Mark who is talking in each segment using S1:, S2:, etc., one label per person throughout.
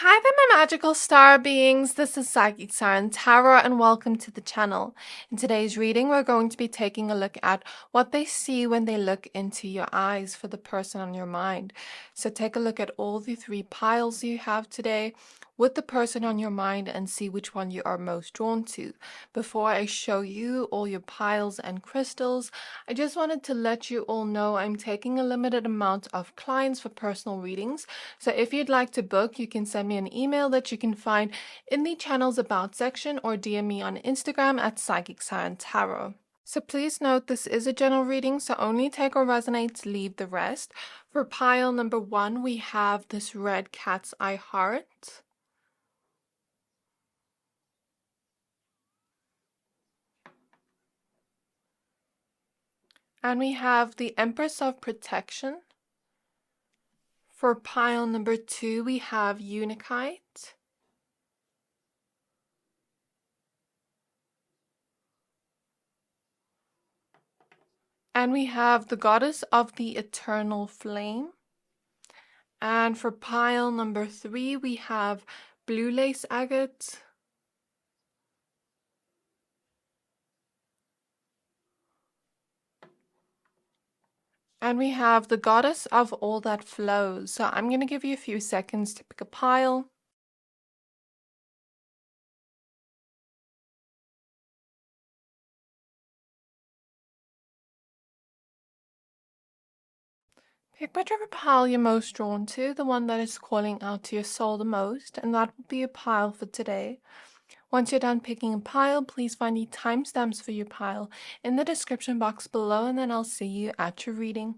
S1: Hi there, my magical star beings. This is Siren Tarot, and welcome to the channel. In today's reading, we're going to be taking a look at what they see when they look into your eyes for the person on your mind. So take a look at all the three piles you have today with the person on your mind and see which one you are most drawn to. Before I show you all your piles and crystals, I just wanted to let you all know I'm taking a limited amount of clients for personal readings. So if you'd like to book, you can send me an email that you can find in the channel's About section or DM me on Instagram at Psychic Siren Tarot. So please note this is a general reading, so only take or resonates, leave the rest. For pile number 1, we have this red cat's eye heart. And we have the Empress of Protection. For pile number 2, we have Unakite. And we have the Goddess of the Eternal Flame. And for pile number 3, we have Blue Lace Agate. And we have the Goddess of All That Flows. So I'm going to give you a few seconds to pick a pile. Pick whichever pile you're most drawn to, the one that is calling out to your soul the most, and that will be a pile for today. Once you're done picking a pile, please find the timestamps for your pile in the description box below, and then I'll see you at your reading.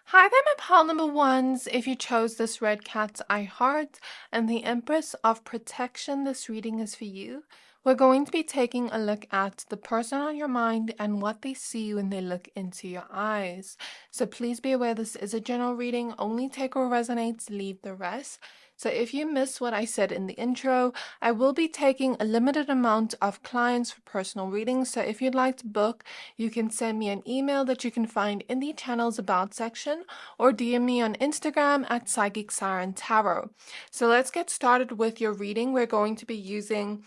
S1: Hi there, my pile number 1s. If you chose this red cat's eye heart and the Empress of Protection, this reading is for you. We're going to be taking a look at the person on your mind and what they see when they look into your eyes. So please be aware this is a general reading. Only take what resonates, leave the rest. So if you missed what I said in the intro, I will be taking a limited amount of clients for personal readings. So if you'd like to book, you can send me an email that you can find in the channel's About section or DM me on Instagram at Psychic Siren Tarot. So let's get started with your reading. We're going to be using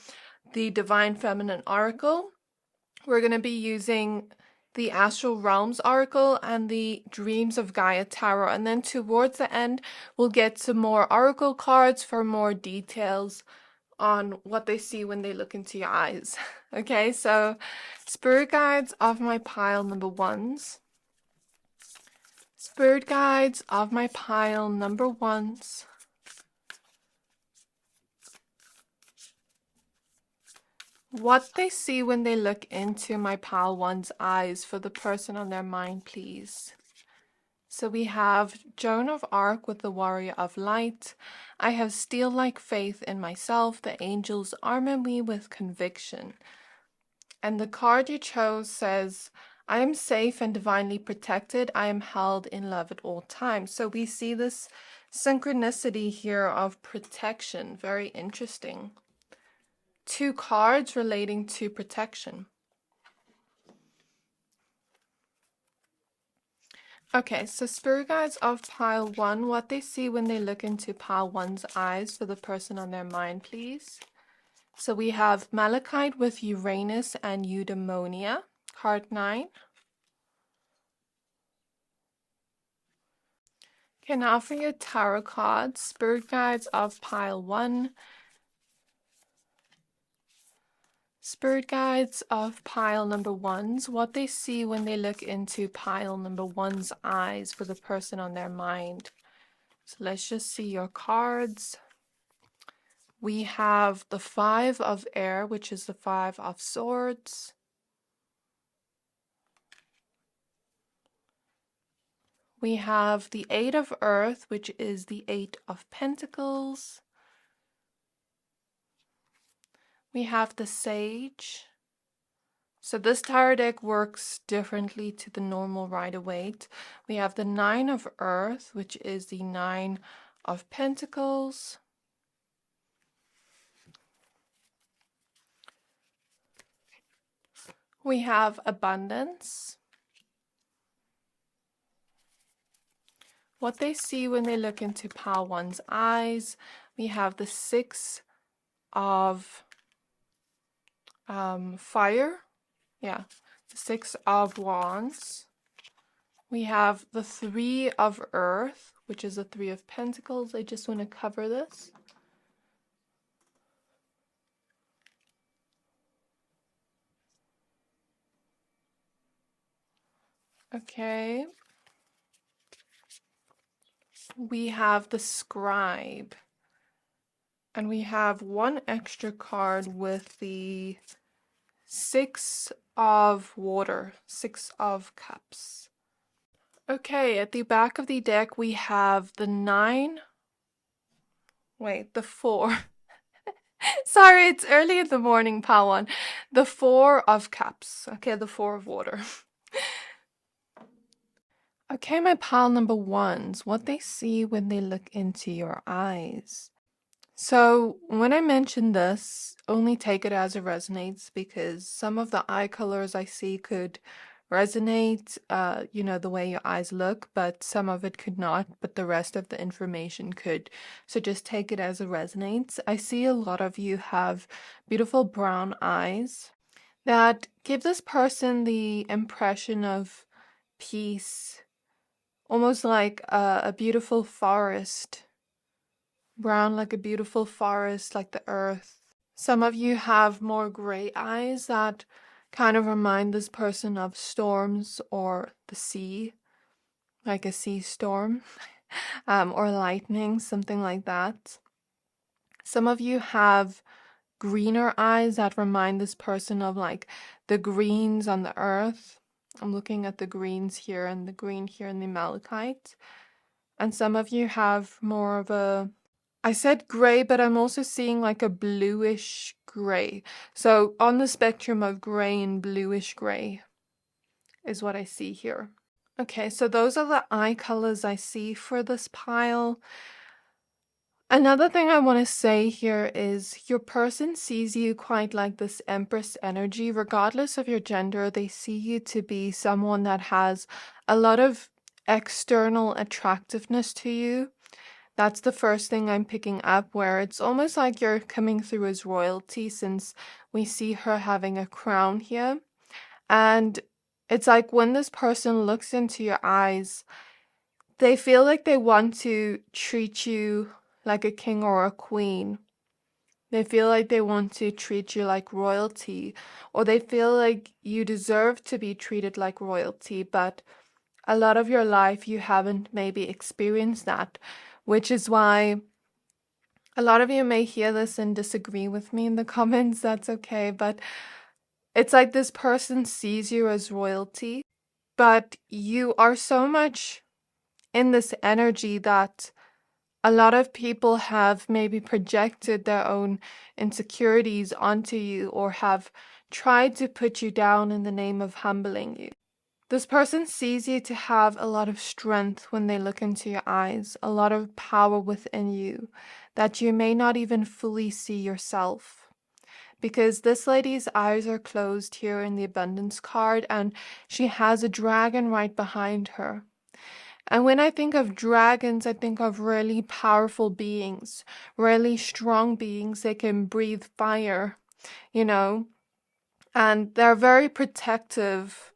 S1: the Divine Feminine Oracle. We're going to be using the Astral Realms Oracle and the Dreams of Gaia Tarot. And then towards the end, we'll get some more Oracle cards for more details on what they see when they look into your eyes. Okay, so Spirit Guides of my pile number 1s. Spirit Guides of my pile number 1s. What they see when they look into my pile 1's eyes for the person on their mind, please. So we have Joan of Arc with the Warrior of Light. I have steel-like faith in myself. The angels armor me with conviction. And the card you chose says, I am safe and divinely protected. I am held in love at all times. So we see this synchronicity here of protection. Very interesting. 2 cards relating to protection. Okay, so Spirit Guides of pile 1, what they see when they look into pile 1's eyes for the person on their mind, please. So we have Malachite with Uranus and Eudaimonia, card 9. Okay, now for your tarot cards, Spirit Guides of pile 1. Spirit Guides of pile number 1s, what they see when they look into pile number 1's eyes for the person on their mind. So let's just see your cards. We have the 5 of Air, which is the 5 of Swords. We have the 8 of Earth, which is the 8 of Pentacles. We have the Sage. So this tarot deck works differently to the normal Rider-Waite. We have the 9 of Earth, which is the 9 of Pentacles. We have Abundance. what they see when they look into pile one's eyes. We have the Six of fire. Yeah, the Six of Wands. We have the Three of Earth, which is the Three of Pentacles. I just want to cover this. Okay. We have the Scribe. And we have one extra card with the Six of Water, Six of Cups. Okay, at the back of the deck we have the the 4. Sorry, it's early in the morning, Pawan. The 4 of Cups. Okay, the 4 of Water. Okay, my pile number ones, what they see when they look into your eyes. So when I mention this, only take it as it resonates, because some of the eye colors I see could resonate, the way your eyes look, but some of it could not, but the rest of the information could. So just take it as it resonates. I see a lot of you have beautiful brown eyes that give this person the impression of peace, almost like a beautiful forest. Brown like a beautiful forest, like the earth. Some of you have more gray eyes that kind of remind this person of storms or the sea, like a sea storm, or lightning, something like that. Some of you have greener eyes that remind this person of like the greens on the earth. I'm looking at the greens here and the green here in the malachite. And some of you have more of I said gray, but I'm also seeing like a bluish gray. So on the spectrum of gray and bluish gray is what I see here. Okay, so those are the eye colors I see for this pile. Another thing I want to say here is your person sees you quite like this Empress energy. Regardless of your gender, they see you to be someone that has a lot of external attractiveness to you. That's the first thing I'm picking up, where it's almost like you're coming through as royalty, since we see her having a crown here. And it's like when this person looks into your eyes, they feel like they want to treat you like a king or a queen. They feel like they want to treat you like royalty, or they feel like you deserve to be treated like royalty, but a lot of your life you haven't maybe experienced that. Which is why a lot of you may hear this and disagree with me in the comments. That's okay. But it's like this person sees you as royalty, but you are so much in this energy that a lot of people have maybe projected their own insecurities onto you, or have tried to put you down in the name of humbling you. This person sees you to have a lot of strength when they look into your eyes, a lot of power within you that you may not even fully see yourself. Because this lady's eyes are closed here in the abundance card, and she has a dragon right behind her. And when I think of dragons, I think of really powerful beings, really strong beings. They can breathe fire, and they're very protective.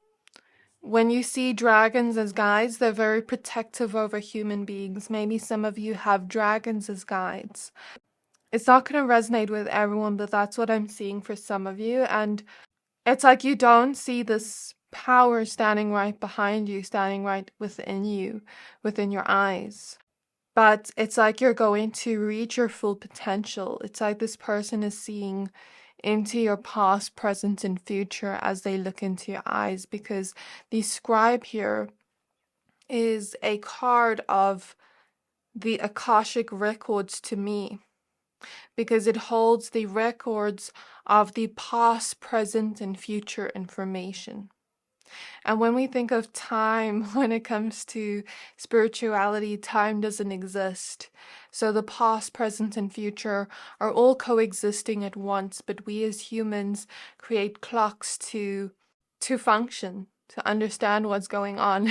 S1: When you see dragons as guides, they're very protective over human beings. Maybe some of you have dragons as guides. It's not going to resonate with everyone, but that's what I'm seeing for some of you. And it's like you don't see this power standing right behind you, standing right within you, within your eyes. But it's like you're going to reach your full potential. It's like this person is seeing into your past, present, and future as they look into your eyes, because the scribe here is a card of the Akashic records to me, because it holds the records of the past, present, and future information. And when we think of time, when it comes to spirituality, time doesn't exist. So the past, present, and future are all coexisting at once, but we as humans create clocks to function, to understand what's going on.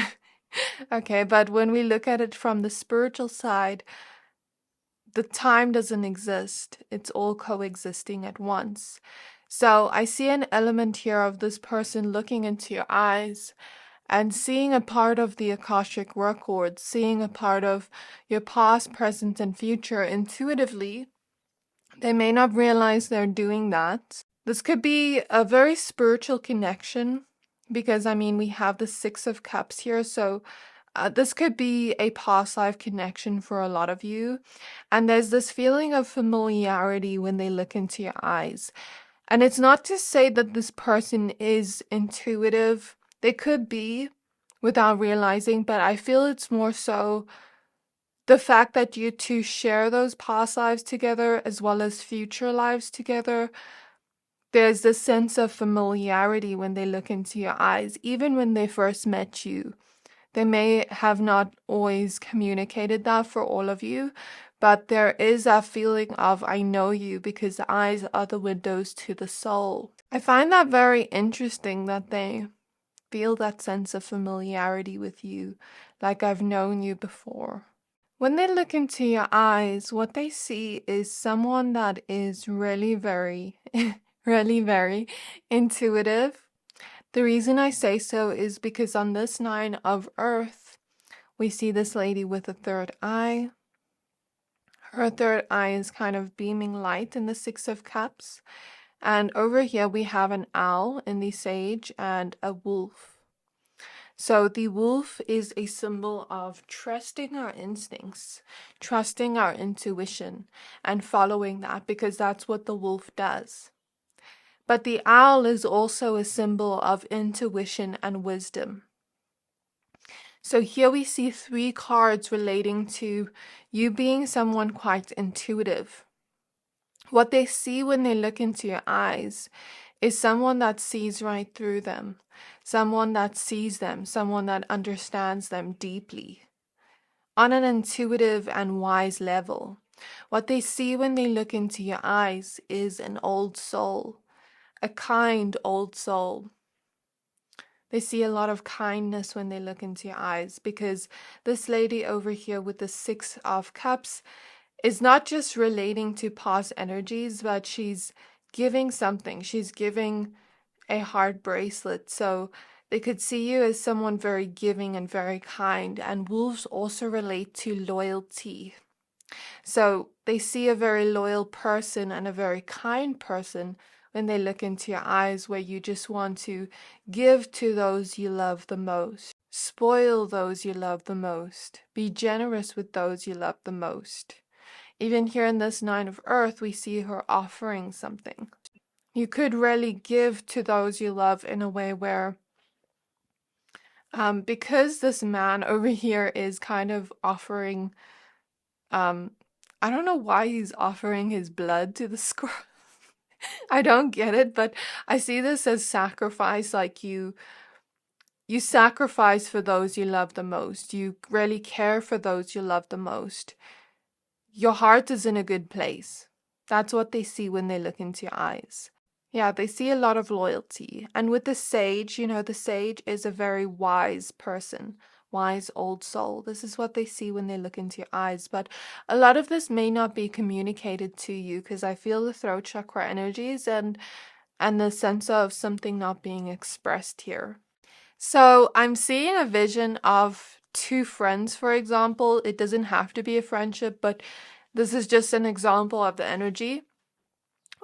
S1: Okay, but when we look at it from the spiritual side, the time doesn't exist. It's all coexisting at once. So I see an element here of this person looking into your eyes and seeing a part of the Akashic record, seeing a part of your past, present, and future intuitively. They may not realize they're doing that. This could be a very spiritual connection because, I mean, we have the Six of Cups here. So this could be a past life connection for a lot of you. And there's this feeling of familiarity when they look into your eyes. And it's not to say that this person is intuitive. They could be without realizing, but I feel it's more so the fact that you two share those past lives together as well as future lives together. There's this sense of familiarity when they look into your eyes, even when they first met you. They may have not always communicated that for all of you, but there is that feeling of, I know you, because the eyes are the windows to the soul. I find that very interesting that they feel that sense of familiarity with you, like I've known you before. When they look into your eyes, what they see is someone that is really very, really very intuitive. The reason I say so is because on this Nine of Earth, we see this lady with a third eye. Her third eye is kind of beaming light in the Six of Cups. And over here we have an owl in the Sage and a wolf. So the wolf is a symbol of trusting our instincts, trusting our intuition, and following that because that's what the wolf does. But the owl is also a symbol of intuition and wisdom. So here we see 3 cards relating to you being someone quite intuitive. What they see when they look into your eyes is someone that sees right through them, someone that sees them, someone that understands them deeply, on an intuitive and wise level. What they see when they look into your eyes is an old soul, a kind old soul. They see a lot of kindness when they look into your eyes because this lady over here with the Six of Cups is not just relating to past energies, but she's giving something. She's giving a heart bracelet. So they could see you as someone very giving and very kind. And wolves also relate to loyalty. So they see a very loyal person and a very kind person when they look into your eyes, where you just want to give to those you love the most, spoil those you love the most, be generous with those you love the most. Even here in this Nine of Earth, we see her offering something. You could really give to those you love in a way where, because this man over here is kind of offering, I don't know why he's offering his blood to the squirrel. I don't get it, but I see this as sacrifice, like you sacrifice for those you love the most. You really care for those you love the most. Your heart is in a good place. That's what they see when they look into your eyes. Yeah, they see a lot of loyalty. And with the Sage, the Sage is a very wise person, wise old soul. This is what they see when they look into your eyes. But a lot of this may not be communicated to you because I feel the throat chakra energies and the sense of something not being expressed here. So I'm seeing a vision of 2 friends, for example. It doesn't have to be a friendship, but this is just an example of the energy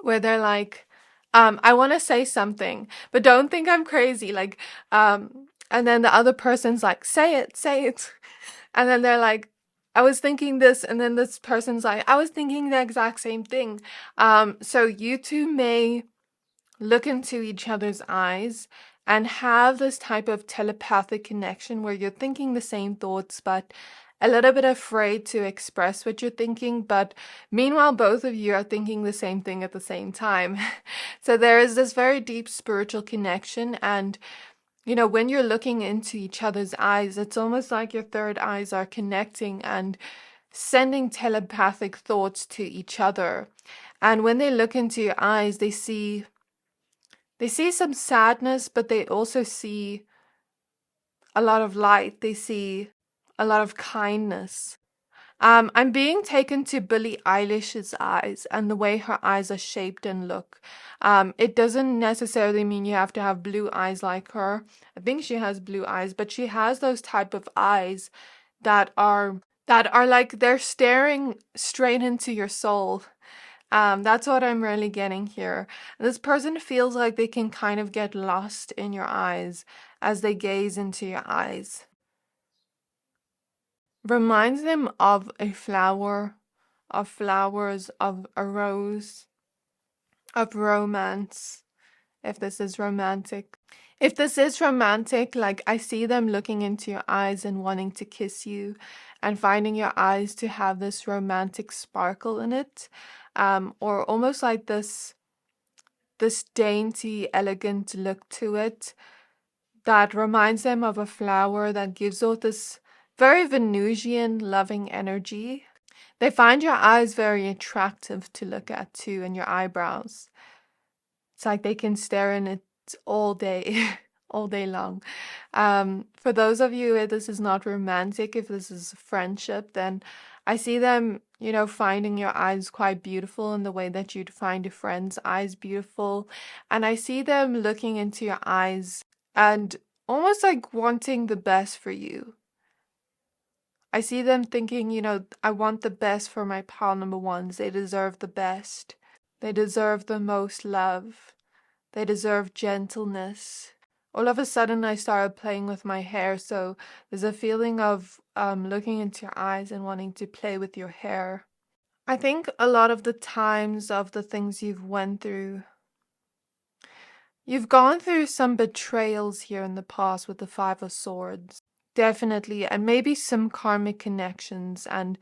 S1: where they're like, I want to say something, but don't think I'm crazy. Like, and then the other person's like, say it. And then they're like, I was thinking this. And then this person's like, I was thinking the exact same thing. So you two may look into each other's eyes and have this type of telepathic connection where you're thinking the same thoughts, but a little bit afraid to express what you're thinking, but meanwhile, both of you are thinking the same thing at the same time. So there is this very deep spiritual connection. And, when you're looking into each other's eyes, it's almost like your third eyes are connecting and sending telepathic thoughts to each other. And when they look into your eyes, they see some sadness, but they also see a lot of light. They see a lot of kindness. I'm being taken to Billie Eilish's eyes and the way her eyes are shaped and look. It doesn't necessarily mean you have to have blue eyes like her. I think she has blue eyes, but she has those type of eyes that are like they're staring straight into your soul. That's what I'm really getting here. This person feels like they can kind of get lost in your eyes as they gaze into your eyes. Reminds them of a flower, of flowers, of a rose, of romance, if this is romantic. If this is romantic, like I see them looking into your eyes and wanting to kiss you and finding your eyes to have this romantic sparkle in it, or almost like this dainty, elegant look to it that reminds them of a flower that gives off this very Venusian loving energy. They find your eyes very attractive to look at too, and your eyebrows. It's like they can stare in it all day, all day long. For those of you if this is not romantic, if this is friendship, then I see them, finding your eyes quite beautiful in the way that you'd find a friend's eyes beautiful. And I see them looking into your eyes and almost like wanting the best for you. I see them thinking, I want the best for my pal number ones. They deserve the best. They deserve the most love. They deserve gentleness. All of a sudden, I started playing with my hair, so there's a feeling of looking into your eyes and wanting to play with your hair. I think a lot of the times of the things you've went through, you've gone through some betrayals here in the past with the Five of Swords. Definitely, and maybe some karmic connections. And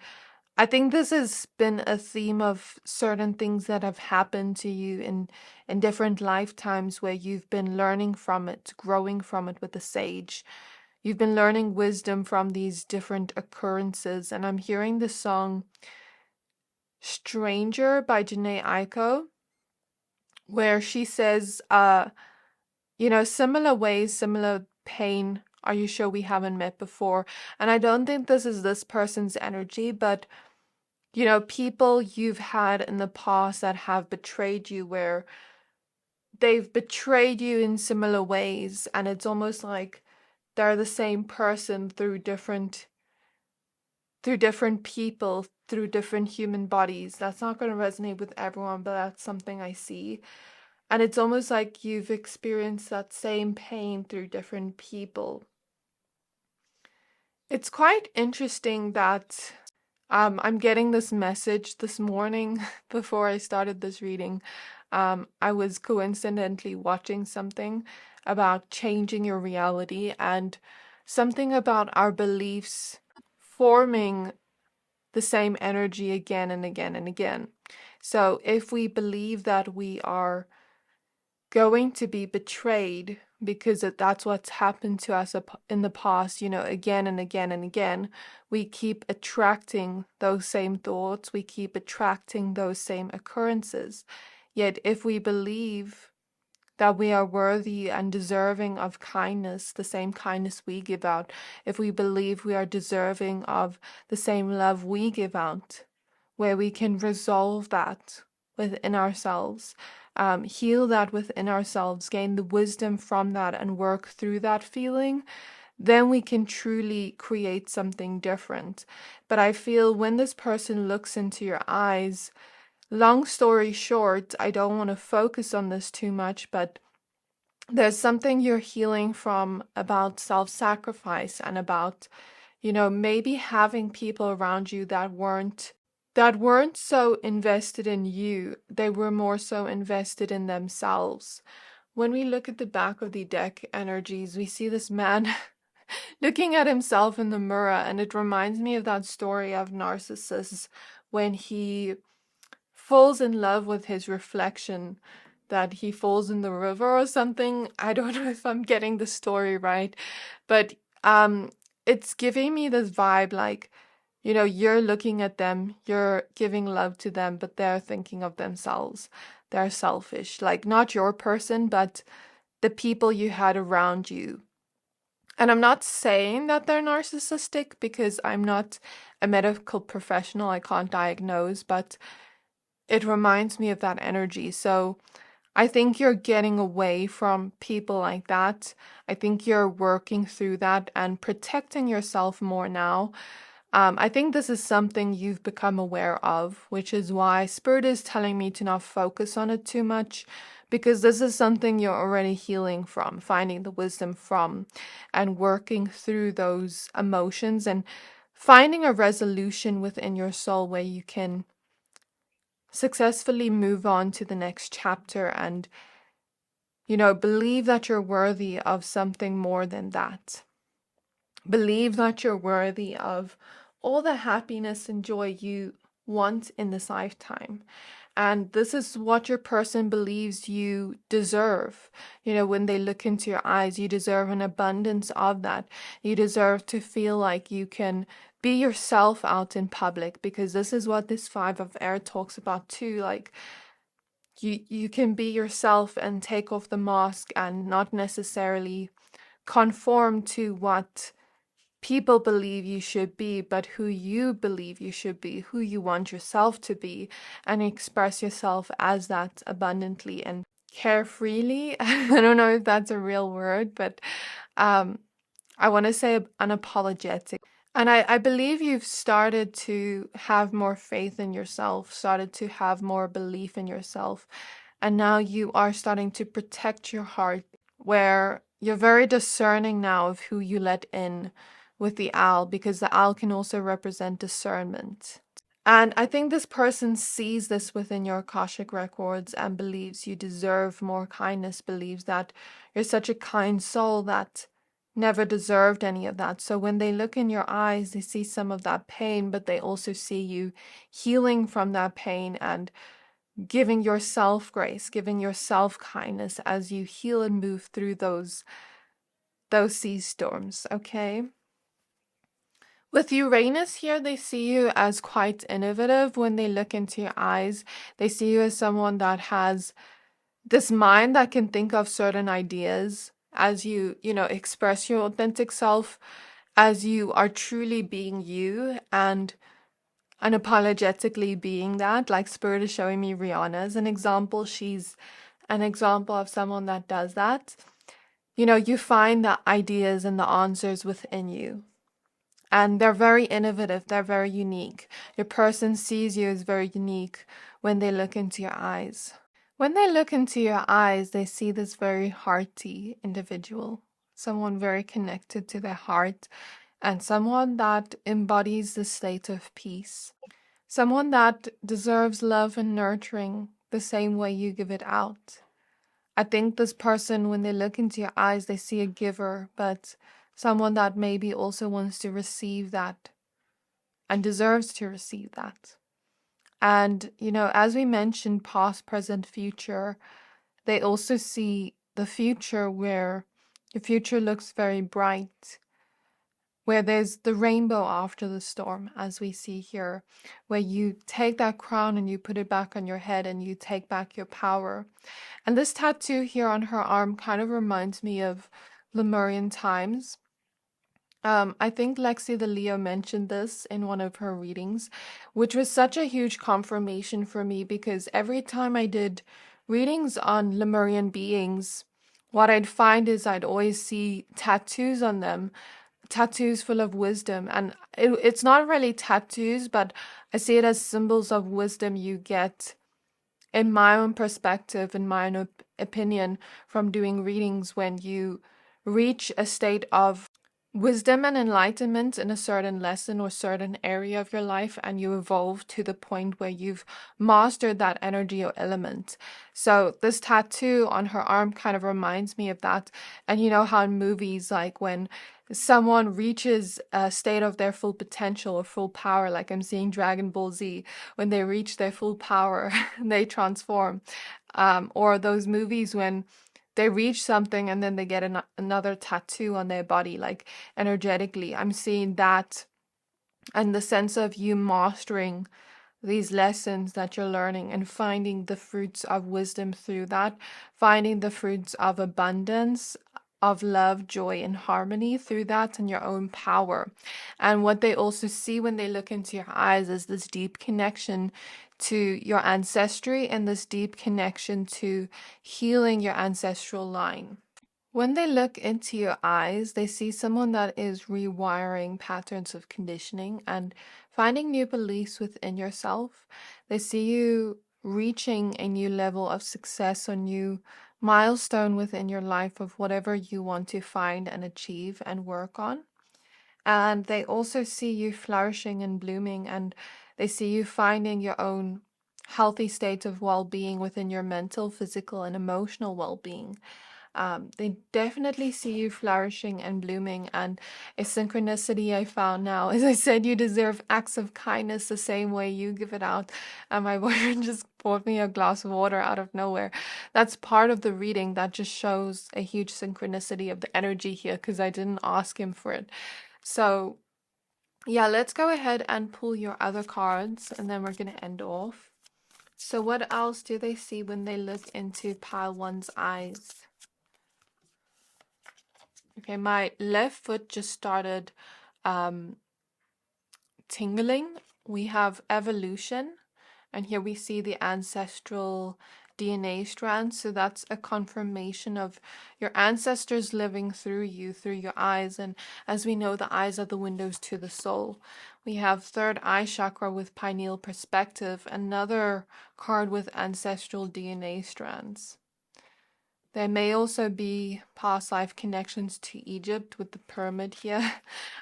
S1: I think this has been a theme of certain things that have happened to you in different lifetimes where you've been learning from it, growing from it with the sage. You've been learning wisdom from these different occurrences. And I'm hearing the song Stranger by Janae Aiko, where she says, similar ways, similar pain. Are you sure we haven't met before? And I don't think this is this person's energy, but people you've had in the past that have betrayed you, where they've betrayed you in similar ways, and it's almost like they're the same person through different people, through different human bodies. That's not going to resonate with everyone, but that's something I see. And it's almost like you've experienced that same pain through different people. It's quite interesting that I'm getting this message this morning before I started this reading. I was coincidentally watching something about changing your reality and something about our beliefs forming the same energy again and again and again. So if we believe that we are going to be betrayed because that's what's happened to us in the past, again and again and again, we keep attracting those same thoughts, we keep attracting those same occurrences. Yet if we believe that we are worthy and deserving of kindness, the same kindness we give out, if we believe we are deserving of the same love we give out, where we can resolve that within ourselves, heal that within ourselves, gain the wisdom from that and work through that feeling, then we can truly create something different. But I feel when this person looks into your eyes, long story short, I don't want to focus on this too much, but there's something you're healing from about self-sacrifice and about, maybe having people around you that weren't so invested in you. They were more so invested in themselves. When we look at the back of the deck energies, we see this man looking at himself in the mirror, and it reminds me of that story of Narcissus when he falls in love with his reflection, that he falls in the river or something. I don't know if I'm getting the story right, but it's giving me this vibe like, you're looking at them, you're giving love to them, but they're thinking of themselves. They're selfish, like not your person, but the people you had around you. And I'm not saying that they're narcissistic because I'm not a medical professional. I can't diagnose, but it reminds me of that energy. So I think you're getting away from people like that. I think you're working through that and protecting yourself more now. I think this is something you've become aware of, which is why Spirit is telling me to not focus on it too much, because this is something you're already healing from, finding the wisdom from, and working through those emotions and finding a resolution within your soul where you can successfully move on to the next chapter and, believe that you're worthy of something more than that. Believe that you're worthy of all the happiness and joy you want in this lifetime. And this is what your person believes you deserve. When they look into your eyes, you deserve an abundance of that. You deserve to feel like you can be yourself out in public, because this is what this 5 of Air talks about too. Like, you can be yourself and take off the mask and not necessarily conform to what people believe you should be, but who you believe you should be, who you want yourself to be, and express yourself as that abundantly and carefreely. I don't know if that's a real word, but I want to say unapologetic. And I believe you've started to have more faith in yourself, started to have more belief in yourself. And now you are starting to protect your heart, where you're very discerning now of who you let in with the owl, because the owl can also represent discernment. And I think this person sees this within your Akashic records and believes you deserve more kindness, believes that you're such a kind soul that never deserved any of that. So when they look in your eyes, they see some of that pain, but they also see you healing from that pain and giving yourself grace, giving yourself kindness as you heal and move through those sea storms, okay? With Uranus here, they see you as quite innovative. When they look into your eyes, they see you as someone that has this mind that can think of certain ideas as you express your authentic self, as you are truly being you and unapologetically being that. Like Spirit is showing me Rihanna as an example. She's an example of someone that does that. You find the ideas and the answers within you. And they're very innovative, they're very unique. Your person sees you as very unique when they look into your eyes. When they look into your eyes, they see this very hearty individual, someone very connected to their heart, and someone that embodies the state of peace. Someone that deserves love and nurturing the same way you give it out. I think this person, when they look into your eyes, they see a giver, but someone that maybe also wants to receive that and deserves to receive that. And, as we mentioned, past, present, future, they also see the future where the future looks very bright, where there's the rainbow after the storm, as we see here, where you take that crown and you put it back on your head and you take back your power. And this tattoo here on her arm kind of reminds me of Lemurian times. I think Lexi the Leo mentioned this in one of her readings, which was such a huge confirmation for me, because every time I did readings on Lemurian beings, what I'd find is I'd always see tattoos on them, tattoos full of wisdom. And it's not really tattoos, but I see it as symbols of wisdom you get, in my own perspective, in my own opinion, from doing readings, when you reach a state of wisdom and enlightenment in a certain lesson or certain area of your life, and you evolve to the point where you've mastered that energy or element. So this tattoo on her arm kind of reminds me of that. And you know how in movies, like when someone reaches a state of their full potential or full power, like I'm seeing Dragon Ball Z, when they reach their full power, they transform. Or those movies when they reach something and then they get another tattoo on their body, like energetically. I'm seeing that, and the sense of you mastering these lessons that you're learning and finding the fruits of wisdom through that, finding the fruits of abundance of love, joy, and harmony through that and your own power. And what they also see when they look into your eyes is this deep connection to your ancestry and this deep connection to healing your ancestral line. When they look into your eyes, they see someone that is rewiring patterns of conditioning and finding new beliefs within yourself. They see you reaching a new level of success or new milestone within your life of whatever you want to find and achieve and work on. And they also see you flourishing and blooming, and they see you finding your own healthy state of well-being within your mental, physical, and emotional well-being. They definitely see you flourishing and blooming. And a synchronicity I found now, as I said, you deserve acts of kindness the same way you give it out. And my boyfriend just poured me a glass of water out of nowhere. That's part of the reading that just shows a huge synchronicity of the energy here because I didn't ask him for it. So yeah, let's go ahead and pull your other cards and then we're going to end off. So what else do they see when they look into pile one's eyes? Okay, my left foot just started tingling. We have evolution, and here we see the ancestral DNA strand. So that's a confirmation of your ancestors living through you, through your eyes. And as we know, the eyes are the windows to the soul. We have third eye chakra with pineal perspective, another card with ancestral DNA strands. There may also be past life connections to Egypt with the pyramid here.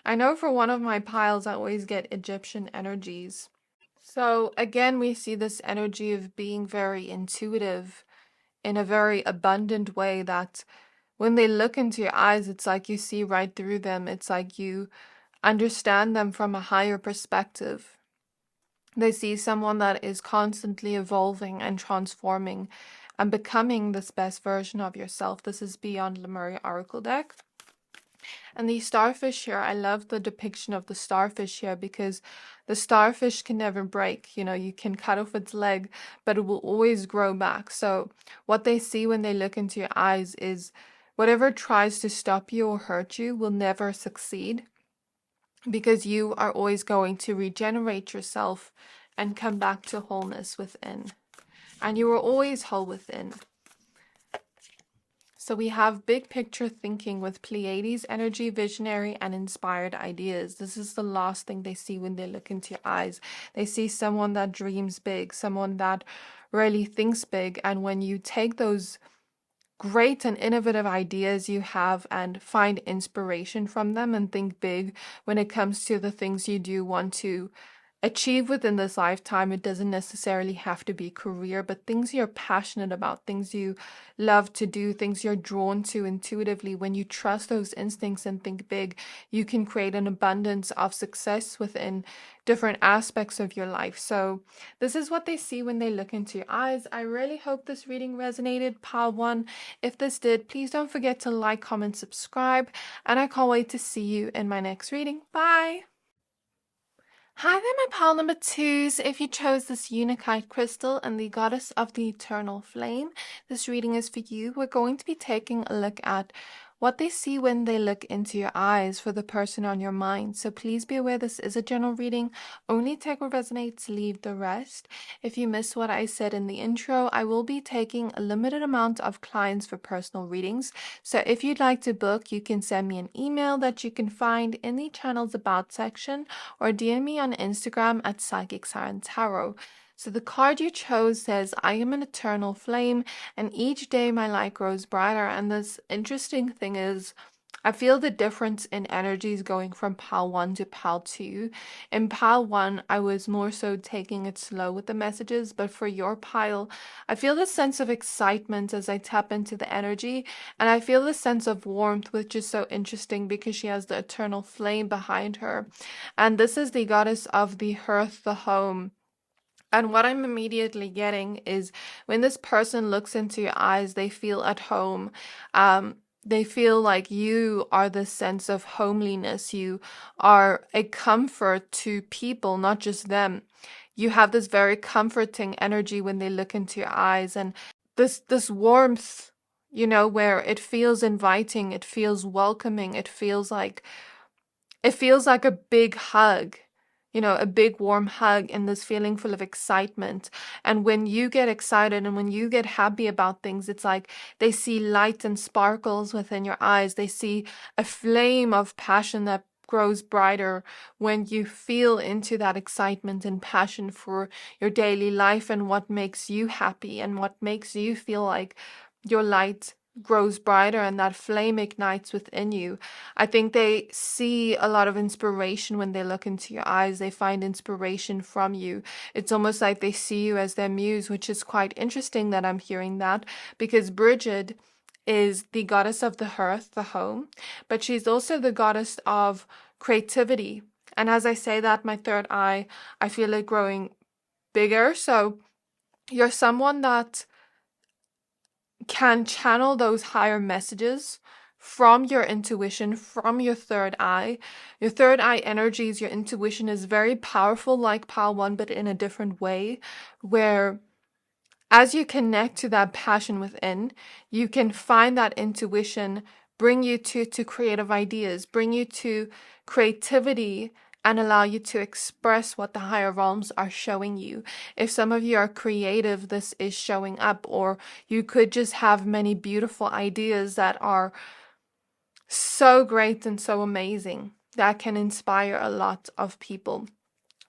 S1: I know for one of my piles, I always get Egyptian energies. So again, we see this energy of being very intuitive in a very abundant way that when they look into your eyes, it's like you see right through them. It's like you understand them from a higher perspective. They see someone that is constantly evolving and transforming and becoming this best version of yourself. This is beyond Lemuria Oracle deck. And the starfish here, I love the depiction of the starfish here because the starfish can never break. You know, you can cut off its leg, but it will always grow back. So what they see when they look into your eyes is whatever tries to stop you or hurt you will never succeed because you are always going to regenerate yourself and come back to wholeness within. And you are always whole within. So we have big picture thinking with Pleiades energy, visionary and inspired ideas. This is the last thing they see when they look into your eyes. They see someone that dreams big, someone that really thinks big. And when you take those great and innovative ideas you have and find inspiration from them and think big when it comes to the things you do want to achieve within this lifetime, it doesn't necessarily have to be career, but things you're passionate about, things you love to do, things you're drawn to intuitively. When you trust those instincts and think big, you can create an abundance of success within different aspects of your life. So this is what they see when they look into your eyes. I really hope this reading resonated, pile one. If this did, please don't forget to like, comment, subscribe, and I can't wait to see you in my next reading. Bye! Hi there, my pile number twos. If you chose this Unakite crystal and the goddess of the eternal flame, this reading is for you. We're going to be taking a look at what they see when they look into your eyes for the person on your mind. So please be aware this is a general reading. Only take what resonates, leave the rest. If you missed what I said in the intro, I will be taking a limited amount of clients for personal readings. So if you'd like to book, you can send me an email that you can find in the channel's about section or DM me on Instagram at Psychic Siren Tarot. So the card you chose says, I am an eternal flame, and each day my light grows brighter. And this interesting thing is, I feel the difference in energies going from pile 1 to pile 2. In pile 1, I was more so taking it slow with the messages, but for your pile, I feel this sense of excitement as I tap into the energy, and I feel this sense of warmth, which is so interesting because she has the eternal flame behind her. And this is the goddess of the hearth, the home. And what I'm immediately getting is when this person looks into your eyes, they feel at home. They feel like you are the sense of homeliness. You are a comfort to people, not just them. You have this very comforting energy when they look into your eyes, and this warmth you know, where it feels inviting, it feels welcoming, it feels like a big hug, you know, a big warm hug, and this feeling full of excitement. And when you get excited and when you get happy about things, it's like they see light and sparkles within your eyes. They see a flame of passion that grows brighter when you feel into that excitement and passion for your daily life and what makes you happy and what makes you feel like your light grows brighter and that flame ignites within you. I think they see a lot of inspiration when they look into your eyes. They find inspiration from you. It's almost like they see you as their muse, which is quite interesting that I'm hearing that, because Bridget is the goddess of the hearth, the home, but she's also the goddess of creativity. And as I say that, my third eye, I feel it growing bigger. So you're someone that can channel those higher messages from your intuition, from your third eye. Your third eye energies, your intuition is very powerful, like Pile 1, but in a different way, where as you connect to that passion within, you can find that intuition bring you to creative ideas, bring you to creativity, and allow you to express what the higher realms are showing you. If some of you are creative, this is showing up, or you could just have many beautiful ideas that are so great and so amazing that can inspire a lot of people.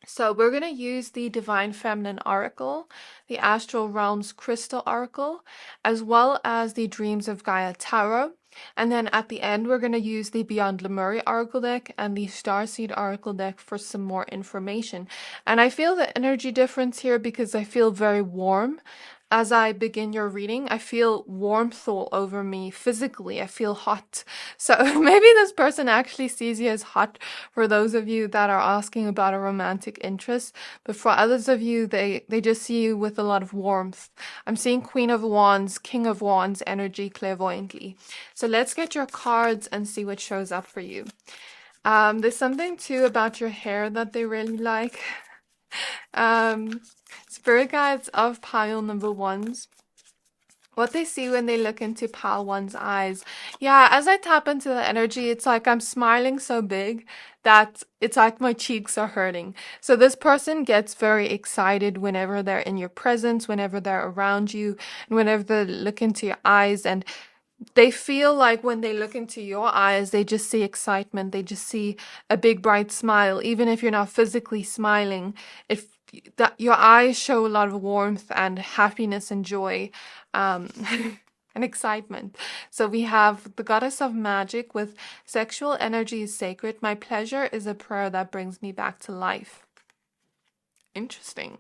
S1: So we're going to use the Divine Feminine Oracle, the Astral Realms Crystal Oracle, as well as the Dreams of Gaia Tarot. And then at the end, we're going to use the Beyond Lemuria Oracle deck and the Starseed Oracle deck for some more information. And I feel the energy difference here because I feel very warm. As I begin your reading, I feel warmth all over me physically. I feel hot. So maybe this person actually sees you as hot for those of you that are asking about a romantic interest. But for others of you, they just see you with a lot of warmth. I'm seeing Queen of Wands, King of Wands energy clairvoyantly. So let's get your cards and see what shows up for you. There's something too about your hair that they really like. Spirit guides of pile number 1s. What they see when they look into pile 1's eyes. Yeah, as I tap into the energy, it's like I'm smiling so big that it's like my cheeks are hurting. So this person gets very excited whenever they're in your presence, whenever they're around you, and whenever they look into your eyes. And they feel like when they look into your eyes, they just see excitement. They just see a big bright smile. Even if you're not physically smiling, that your eyes show a lot of warmth and happiness and joy, and excitement. So we have the goddess of magic with sexual energy is sacred. My pleasure is a prayer that brings me back to life. Interesting.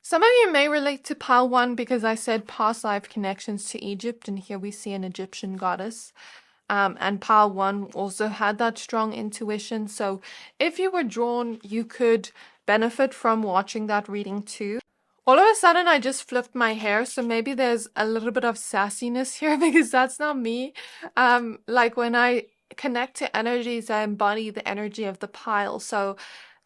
S1: Some of you may relate to pile 1 because I said past life connections to Egypt, and here we see an Egyptian goddess. And pile 1 also had that strong intuition. So if you were drawn, you could benefit from watching that reading too. All of a sudden, I just flipped my hair, so maybe there's a little bit of sassiness here because that's not me. Like when I connect to energies, I embody the energy of the pile. So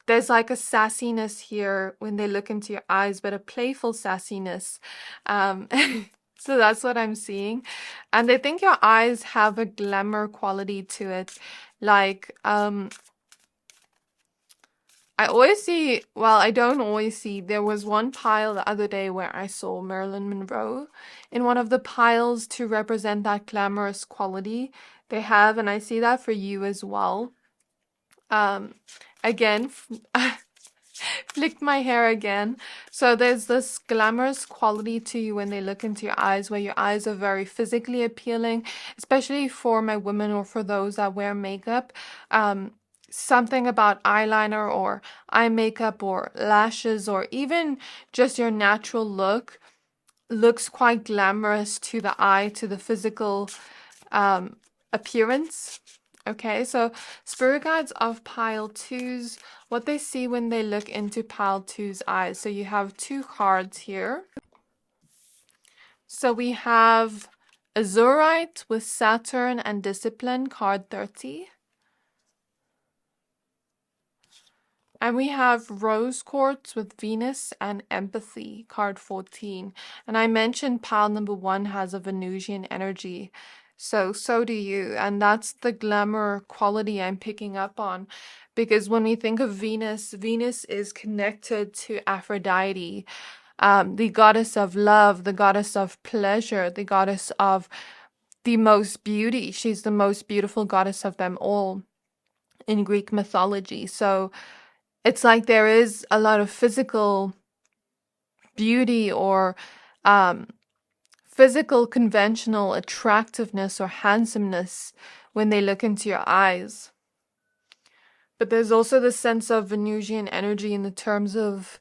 S1: there's like a sassiness here when they look into your eyes, but a playful sassiness. So that's what I'm seeing. And I think your eyes have a glamour quality to it. Like, I always see, well, I don't always see, there was one pile the other day where I saw Marilyn Monroe in one of the piles to represent that glamorous quality they have, and I see that for you as well. Again, flicked my hair again. So there's this glamorous quality to you when they look into your eyes, where your eyes are very physically appealing, especially for my women or for those that wear makeup. Something about eyeliner or eye makeup or lashes or even just your natural look looks quite glamorous to the eye, to the physical appearance. Okay, so spirit guides of pile 2s, what they see when they look into pile 2's eyes. So you have 2 cards here. So we have Azurite with Saturn and Discipline, card 30. And we have rose quartz with Venus and empathy, card 14. And I mentioned pile number 1 has a Venusian energy. So do you. And that's the glamour quality I'm picking up on. Because when we think of Venus, Venus is connected to Aphrodite, the goddess of love, the goddess of pleasure, the goddess of the most beauty. She's the most beautiful goddess of them all in Greek mythology. So it's like there is a lot of physical beauty or um, physical conventional attractiveness or handsomeness when they look into your eyes. But there's also the sense of Venusian energy in the terms of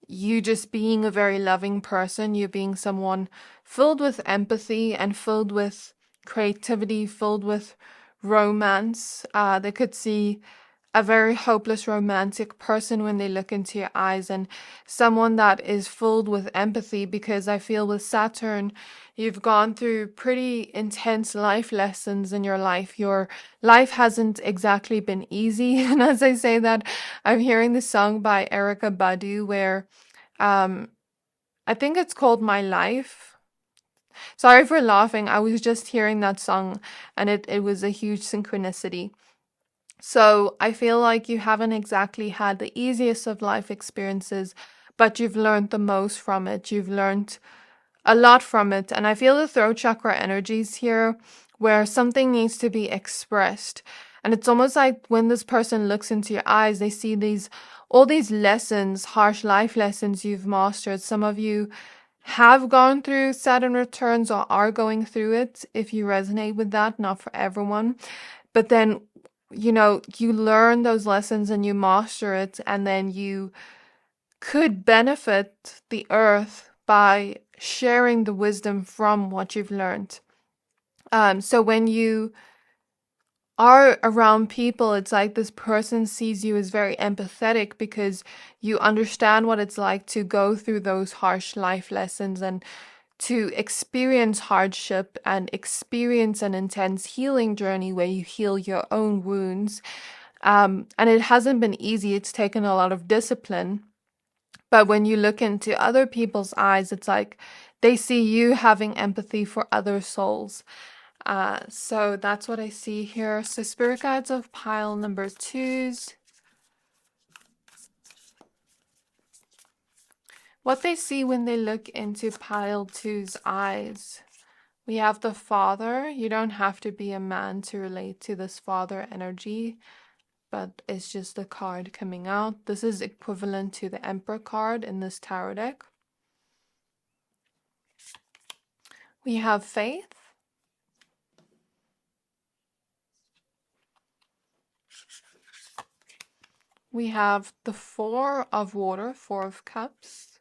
S1: you just being a very loving person, you being someone filled with empathy and filled with creativity, filled with romance. They could see a very hopeless romantic person when they look into your eyes, and someone that is filled with empathy, because I feel with Saturn, you've gone through pretty intense life lessons in your life. Your life hasn't exactly been easy. And as I say that, I'm hearing the song by Erica Badu where I think it's called My Life. Sorry for laughing. I was just hearing that song and it was a huge synchronicity. So I feel like you haven't exactly had the easiest of life experiences, but you've learned the most from it. You've learned a lot from it. And I feel the throat chakra energies here where something needs to be expressed. And it's almost like when this person looks into your eyes, they see all these lessons, harsh life lessons you've mastered. Some of you have gone through Saturn returns or are going through it, if you resonate with that, not for everyone. But then, you learn those lessons and you master it, and then you could benefit the earth by sharing the wisdom from what you've learned. So when you are around people, it's like this person sees you as very empathetic because you understand what it's like to go through those harsh life lessons and to experience hardship and experience an intense healing journey where you heal your own wounds. And it hasn't been easy. It's taken a lot of discipline. But when you look into other people's eyes, it's like they see you having empathy for other souls. So that's what I see here. So spirit guides of pile number 2s. What they see when they look into pile 2's eyes. We have the father. You don't have to be a man to relate to this father energy, but it's just a card coming out. This is equivalent to the Emperor card in this tarot deck. We have faith. We have the 4 of water, 4 of cups.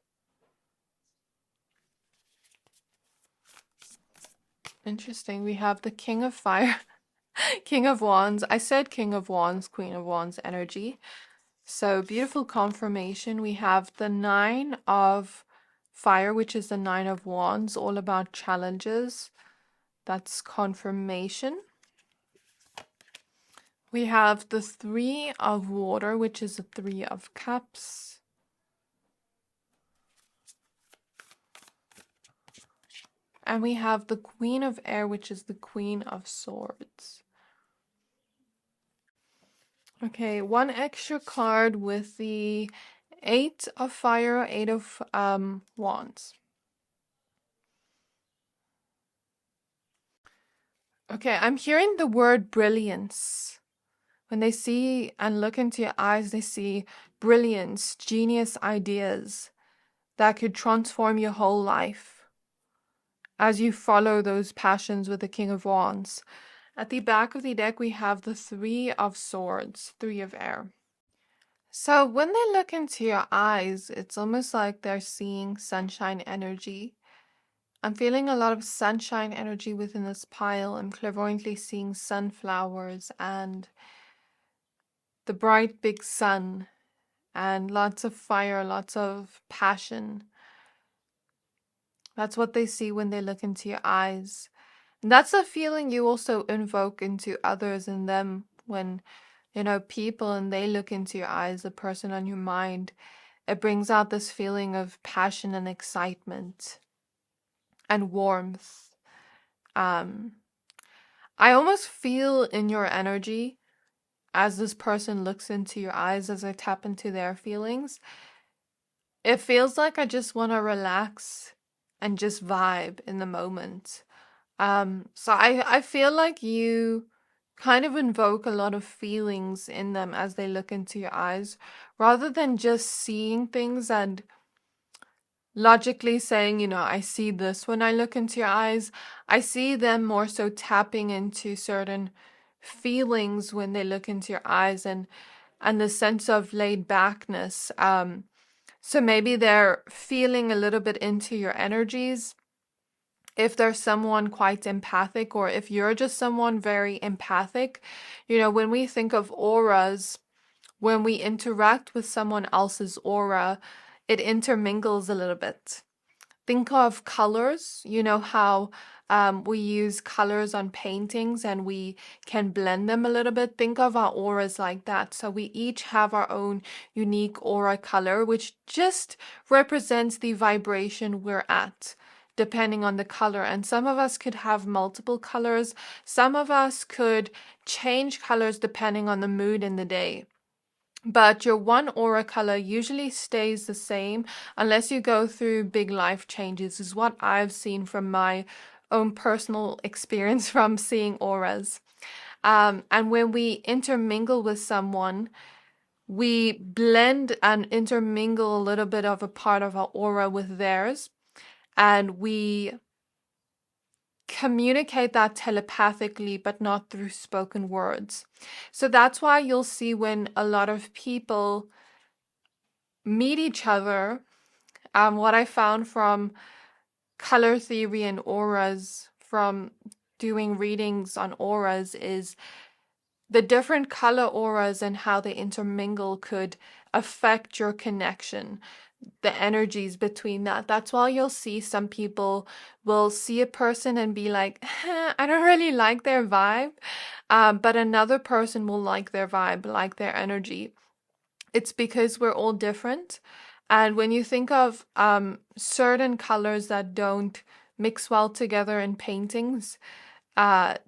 S1: Interesting. We have the King of Fire, King of Wands. I said King of Wands, Queen of Wands energy. So beautiful confirmation. We have the 9 of Fire, which is the 9 of Wands, all about challenges. That's confirmation. We have the 3 of Water, which is the 3 of Cups. And we have the Queen of Air, which is the Queen of Swords. Okay, one extra card with the 8 of Fire, 8 of Wands. Okay, I'm hearing the word brilliance. When they see and look into your eyes, they see brilliance, genius ideas that could transform your whole life as you follow those passions with the King of Wands. At the back of the deck, we have the 3 of Swords, 3 of Air. So when they look into your eyes, it's almost like they're seeing sunshine energy. I'm feeling a lot of sunshine energy within this pile. I'm clairvoyantly seeing sunflowers and the bright big sun and lots of fire, lots of passion. That's what they see when they look into your eyes. And that's a feeling you also invoke into others and them when people and they look into your eyes, the person on your mind, it brings out this feeling of passion and excitement and warmth. Um, I almost feel in your energy as this person looks into your eyes, as I tap into their feelings. It feels like I just want to relax and just vibe in the moment. So I feel like you kind of invoke a lot of feelings in them as they look into your eyes, rather than just seeing things and logically saying, I see this when I look into your eyes. I see them more so tapping into certain feelings when they look into your eyes, and the sense of laid backness. So maybe they're feeling a little bit into your energies. If there's someone quite empathic, or if you're just someone very empathic, when we think of auras, when we interact with someone else's aura, it intermingles a little bit. Think of colors. You know how we use colors on paintings and we can blend them a little bit? Think of our auras like that. So we each have our own unique aura color, which just represents the vibration we're at, depending on the color. And some of us could have multiple colors. Some of us could change colors depending on the mood in the day. But your one aura color usually stays the same unless you go through big life changes, is what I've seen from my own personal experience from seeing auras. And when we intermingle with someone, we blend and intermingle a little bit of a part of our aura with theirs, and we communicate that telepathically, but not through spoken words. So that's why you'll see when a lot of people meet each other, what I found from color theory and auras, from doing readings on auras, is the different color auras and how they intermingle could affect your connection, the energies between that. That's why you'll see some people will see a person and be like, I don't really like their vibe, but another person will like their vibe, like their energy. It's because we're all different. And when you think of certain colors that don't mix well together in paintings,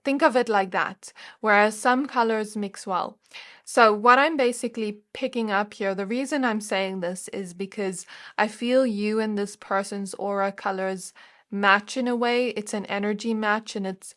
S1: think of it like that, whereas some colors mix well. So what I'm basically picking up here, the reason I'm saying this is because I feel you and this person's aura colors match in a way. It's an energy match, and it's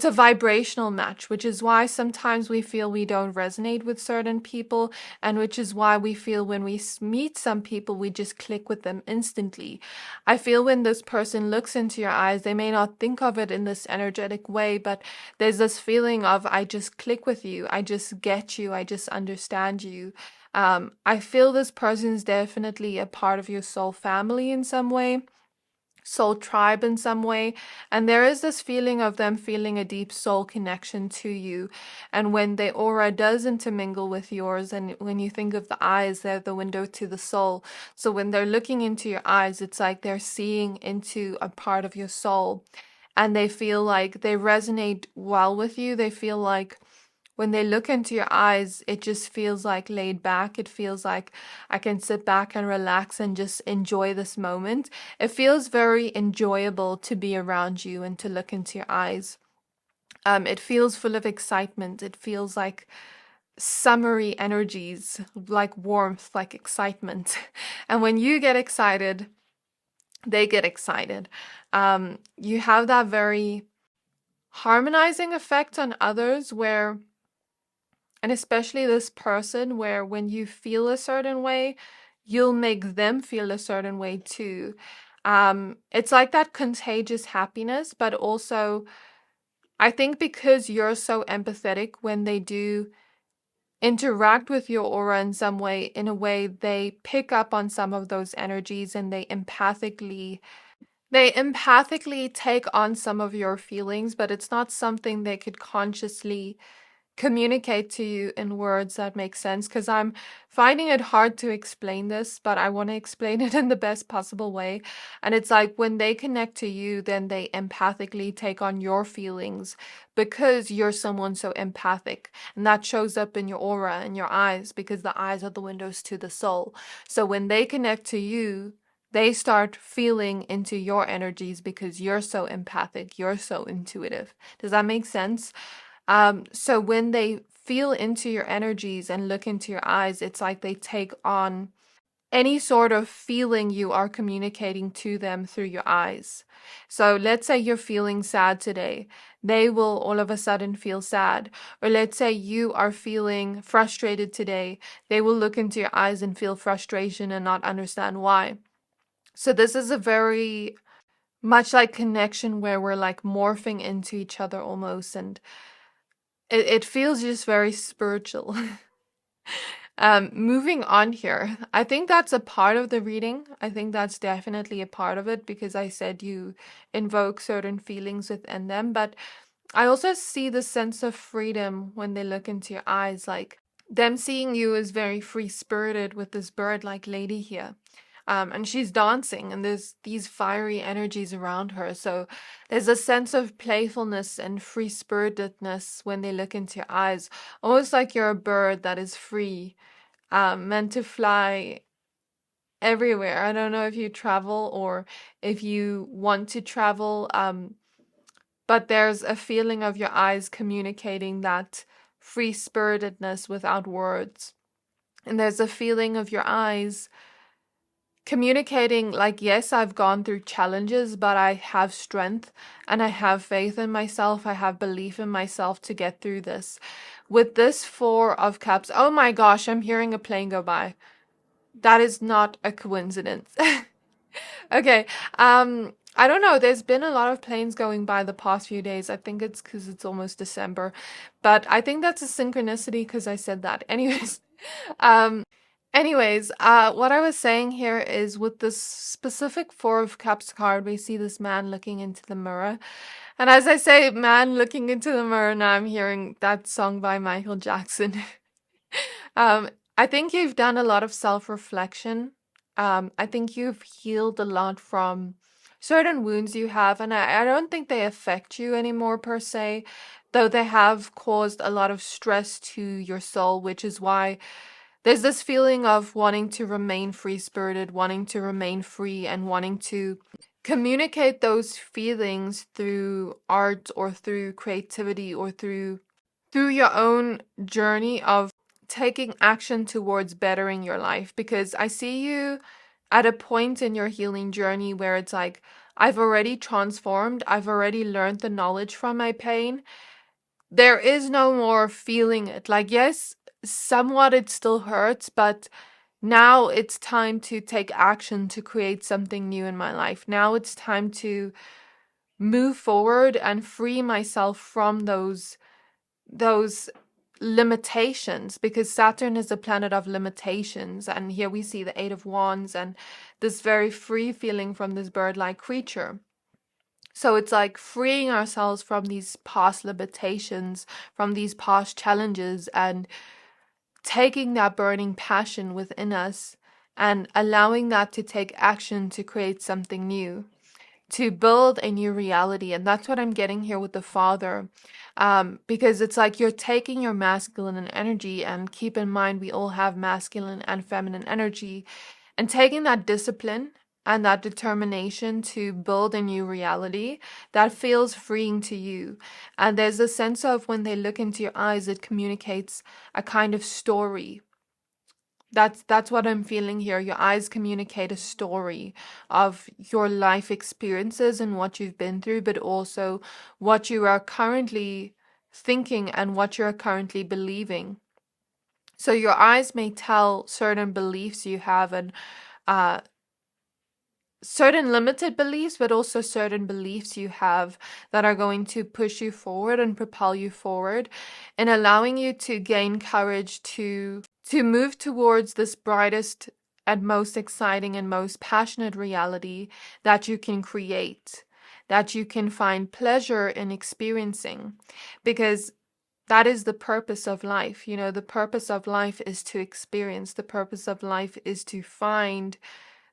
S1: a vibrational match, which is why sometimes we feel we don't resonate with certain people, and which is why we feel when we meet some people, we just click with them instantly. I feel when this person looks into your eyes, they may not think of it in this energetic way, but there's this feeling of, I just click with you, I just get you, I just understand you. I feel this person's definitely a part of your soul family in some way, soul tribe in some way, and there is this feeling of them feeling a deep soul connection to you. And when the aura does intermingle with yours, and when you think of the eyes, they're the window to the soul. So when they're looking into your eyes, it's like they're seeing into a part of your soul, and they feel like they resonate well with you. They feel like when they look into your eyes, it just feels like laid back. It feels like I can sit back and relax and just enjoy this moment. It feels very enjoyable to be around you and to look into your eyes. It feels full of excitement. It feels like summery energies, like warmth, like excitement. And when you get excited, they get excited. You have that very harmonizing effect on others where, and especially this person, where when you feel a certain way, you'll make them feel a certain way too. It's like that contagious happiness, but also I think because you're so empathetic, when they do interact with your aura in some way, in a way, they pick up on some of those energies, and they empathically take on some of your feelings, but it's not something they could consciously communicate to you in words that make sense, because I'm finding it hard to explain this, but I want to explain it in the best possible way. And it's like when they connect to you, then they empathically take on your feelings because you're someone so empathic. And that shows up in your aura and your eyes, because the eyes are the windows to the soul. So when they connect to you, they start feeling into your energies because you're so empathic, you're so intuitive. Does that make sense? So when they feel into your energies and look into your eyes, it's like they take on any sort of feeling you are communicating to them through your eyes. So let's say you're feeling sad today. They will all of a sudden feel sad. Or let's say you are feeling frustrated today. They will look into your eyes and feel frustration and not understand why. So this is a very much like connection where we're like morphing into each other almost, and it feels just very spiritual. Moving on here, I think that's a part of the reading. I think that's definitely a part of it, because I said you invoke certain feelings within them. But I also see the sense of freedom when they look into your eyes, like them seeing you as very free spirited with this bird like lady here. And she's dancing, and there's these fiery energies around her. So there's a sense of playfulness and free spiritedness when they look into your eyes, almost like you're a bird that is free, meant to fly everywhere. I don't know if you travel or if you want to travel, but there's a feeling of your eyes communicating that free spiritedness without words. And there's a feeling of your eyes communicating like, yes, I've gone through challenges, but I have strength and I have faith in myself. I have belief in myself to get through this. With this Four of Cups, oh my gosh, I'm hearing a plane go by. That is not a coincidence. Okay, I don't know. There's been a lot of planes going by the past few days. I think it's because it's almost December, but I think that's a synchronicity because I said that. Anyways, um, what I was saying here is with this specific Four of Cups card, we see this man looking into the mirror. And as I say, man looking into the mirror, now I'm hearing that song by Michael Jackson. I think you've done a lot of self-reflection. I think you've healed a lot from certain wounds you have, and I don't think they affect you anymore per se, though they have caused a lot of stress to your soul, which is why there's this feeling of wanting to remain free-spirited, wanting to remain free, and wanting to communicate those feelings through art or through creativity or through your own journey of taking action towards bettering your life. Because I see you at a point in your healing journey where it's like, I've already transformed, I've already learned the knowledge from my pain. There is no more feeling it. Like, yes, somewhat it still hurts, but now it's time to take action to create something new in my life. Now it's time to move forward and free myself from those limitations, because Saturn is a planet of limitations, and here we see the Eight of Wands and this very free feeling from this bird-like creature. So it's like freeing ourselves from these past limitations, from these past challenges, and taking that burning passion within us and allowing that to take action to create something new, to build a new reality. And that's what I'm getting here with the Father, because it's like you're taking your masculine energy, and keep in mind we all have masculine and feminine energy, and taking that discipline and that determination to build a new reality that feels freeing to you. And there's a sense of when they look into your eyes, it communicates a kind of story. That's what I'm feeling here. Your eyes communicate a story of your life experiences and what you've been through, but also what you are currently thinking and what you're currently believing. So your eyes may tell certain beliefs you have, and certain limited beliefs, but also certain beliefs you have that are going to push you forward and propel you forward, and allowing you to gain courage to move towards this brightest and most exciting and most passionate reality that you can create, that you can find pleasure in experiencing. Because that is the purpose of life. The purpose of life is to experience. The purpose of life is to find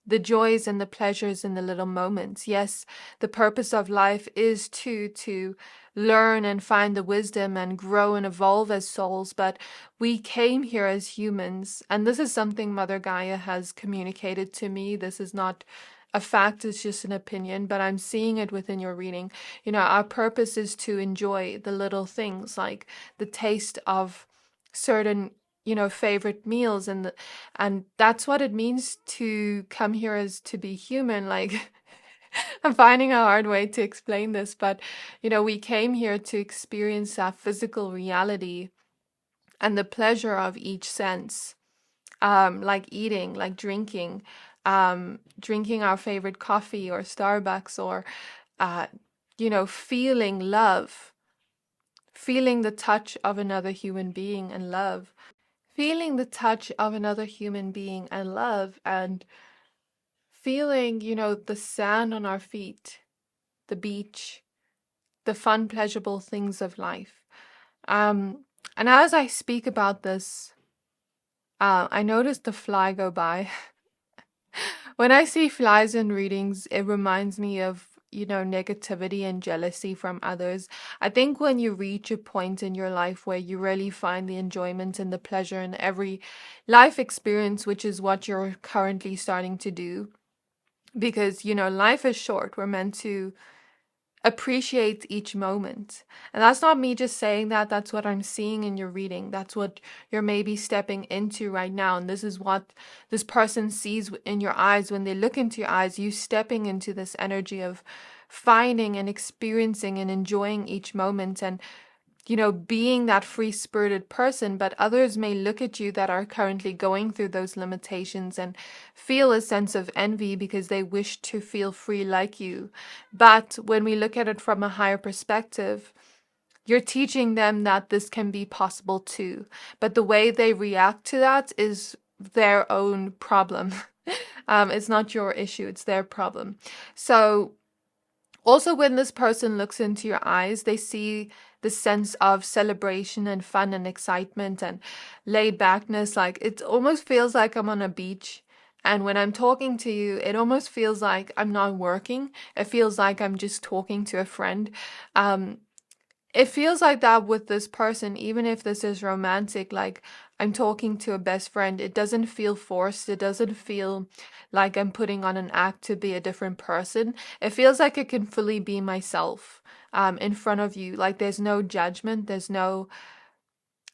S1: the joys and the pleasures in the little moments. Yes, the purpose of life is to learn and find the wisdom and grow and evolve as souls, but we came here as humans, and this is something Mother Gaia has communicated to me. This is not a fact, it's just an opinion, but I'm seeing it within your reading. Our purpose is to enjoy the little things, like the taste of certain favorite meals, and that's what it means to come here as to be human. Like, I'm finding a hard way to explain this, but we came here to experience our physical reality and the pleasure of each sense, like eating, like drinking, drinking our favorite coffee or Starbucks, or feeling love, feeling the touch of another human being and love. Feeling the touch of another human being and love, and feeling, the sand on our feet, the beach, the fun, pleasurable things of life. And as I speak about this, I noticed the fly go by. When I see flies in readings, it reminds me of, negativity and jealousy from others. I think when you reach a point in your life where you really find the enjoyment and the pleasure in every life experience, which is what you're currently starting to do, because, life is short. We're meant to appreciate each moment. And that's not me just saying that. That's what I'm seeing in your reading. That's what you're maybe stepping into right now. And this is what this person sees in your eyes when they look into your eyes. You stepping into this energy of finding and experiencing and enjoying each moment, and being that free-spirited person. But others may look at you that are currently going through those limitations and feel a sense of envy because they wish to feel free like you. But when we look at it from a higher perspective, you're teaching them that this can be possible too. But the way they react to that is their own problem. It's not your issue, it's their problem. So also, when this person looks into your eyes, they see the sense of celebration and fun and excitement and laid backness. Like, it almost feels like I'm on a beach. And when I'm talking to you, it almost feels like I'm not working. It feels like I'm just talking to a friend. It feels like that with this person, even if this is romantic, like I'm talking to a best friend. It doesn't feel forced. It doesn't feel like I'm putting on an act to be a different person. It feels like I can fully be myself in front of you. Like, there's no judgment. There's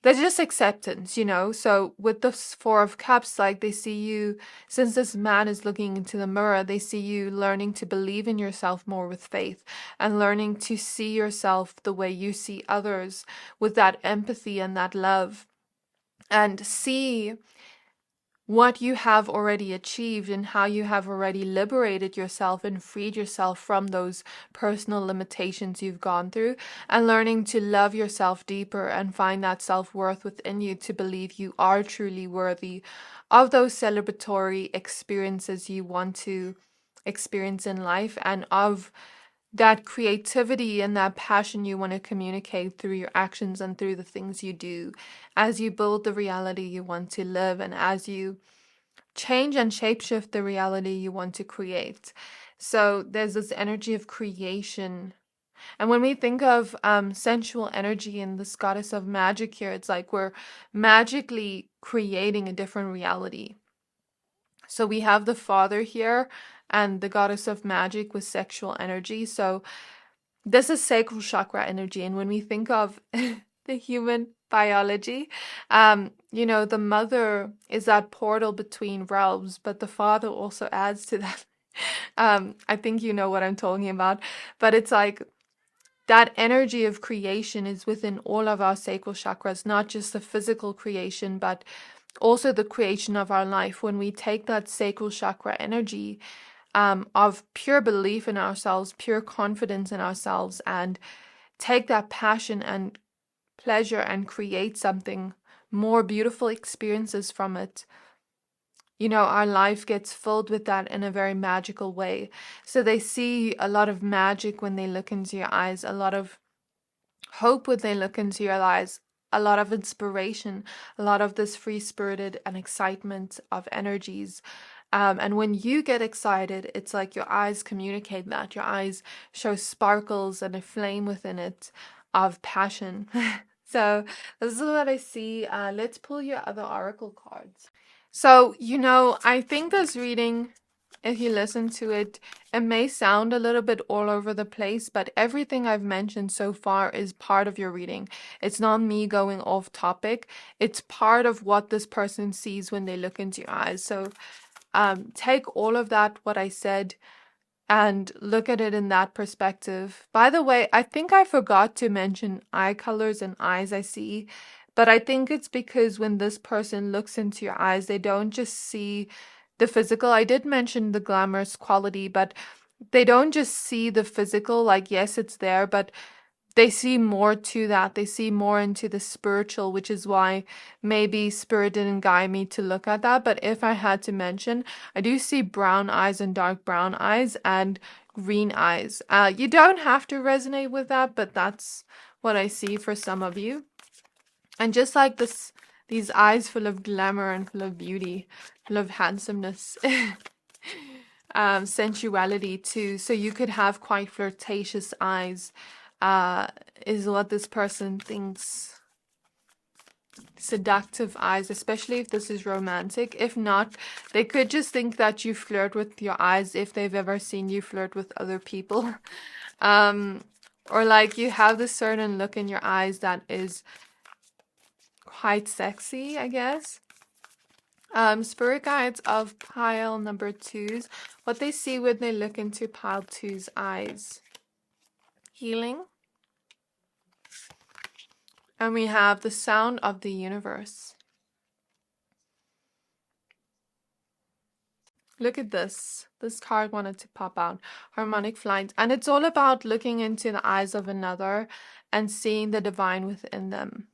S1: just acceptance, So with the Four of Cups, like, they see you, since this man is looking into the mirror, they see you learning to believe in yourself more with faith, and learning to see yourself the way you see others, with that empathy and that love, and see what you have already achieved and how you have already liberated yourself and freed yourself from those personal limitations you've gone through, and learning to love yourself deeper and find that self-worth within you to believe you are truly worthy of those celebratory experiences you want to experience in life, and of that creativity and that passion you want to communicate through your actions and through the things you do, as you build the reality you want to live, and as you change and shapeshift the reality you want to create. So there's this energy of creation. And when we think of sensual energy and this goddess of magic here, it's like we're magically creating a different reality. So we have the Father here and the goddess of magic with sexual energy. So this is sacral chakra energy. And when we think of the human biology, the mother is that portal between realms, but the father also adds to that. I think you know what I'm talking about, but it's like that energy of creation is within all of our sacral chakras, not just the physical creation, but also the creation of our life. When we take that sacral chakra energy of pure belief in ourselves, pure confidence in ourselves, and take that passion and pleasure and create something more beautiful experiences from it, our life gets filled with that in a very magical way. So they see a lot of magic when they look into your eyes, a lot of hope when they look into your eyes, a lot of inspiration, a lot of this free-spirited and excitement of energies. And when you get excited, it's like your eyes communicate that. Your eyes show sparkles and a flame within it of passion. So this is what I see. Let's pull your other oracle cards. So, I think this reading, if you listen to it, it may sound a little bit all over the place, but everything I've mentioned so far is part of your reading. It's not me going off topic. It's part of what this person sees when they look into your eyes. So take all of that, what I said, and look at it in that perspective. By the way, I think I forgot to mention eye colors and eyes I see, but I think it's because when this person looks into your eyes, they don't just see the physical. I did mention the glamorous quality, but they don't just see the physical, like, yes, it's there, but they see more to that. They see more into the spiritual, which is why maybe spirit didn't guide me to look at that. But if I had to mention, I do see brown eyes and dark brown eyes and green eyes. You don't have to resonate with that, but that's what I see for some of you. And just like this, these eyes full of glamour and full of beauty, full of handsomeness, sensuality too. So you could have quite flirtatious eyes. Is what this person thinks. Seductive eyes, especially if this is romantic. If not, they could just think that you flirt with your eyes if they've ever seen you flirt with other people. Or like you have this certain look in your eyes that is quite sexy, I guess. Spirit guides of pile number 2s, what they see when they look into pile 2's eyes. Healing. And we have the sound of the universe. Look at this. This card wanted to pop out. Harmonic flight. And it's all about looking into the eyes of another and seeing the divine within them.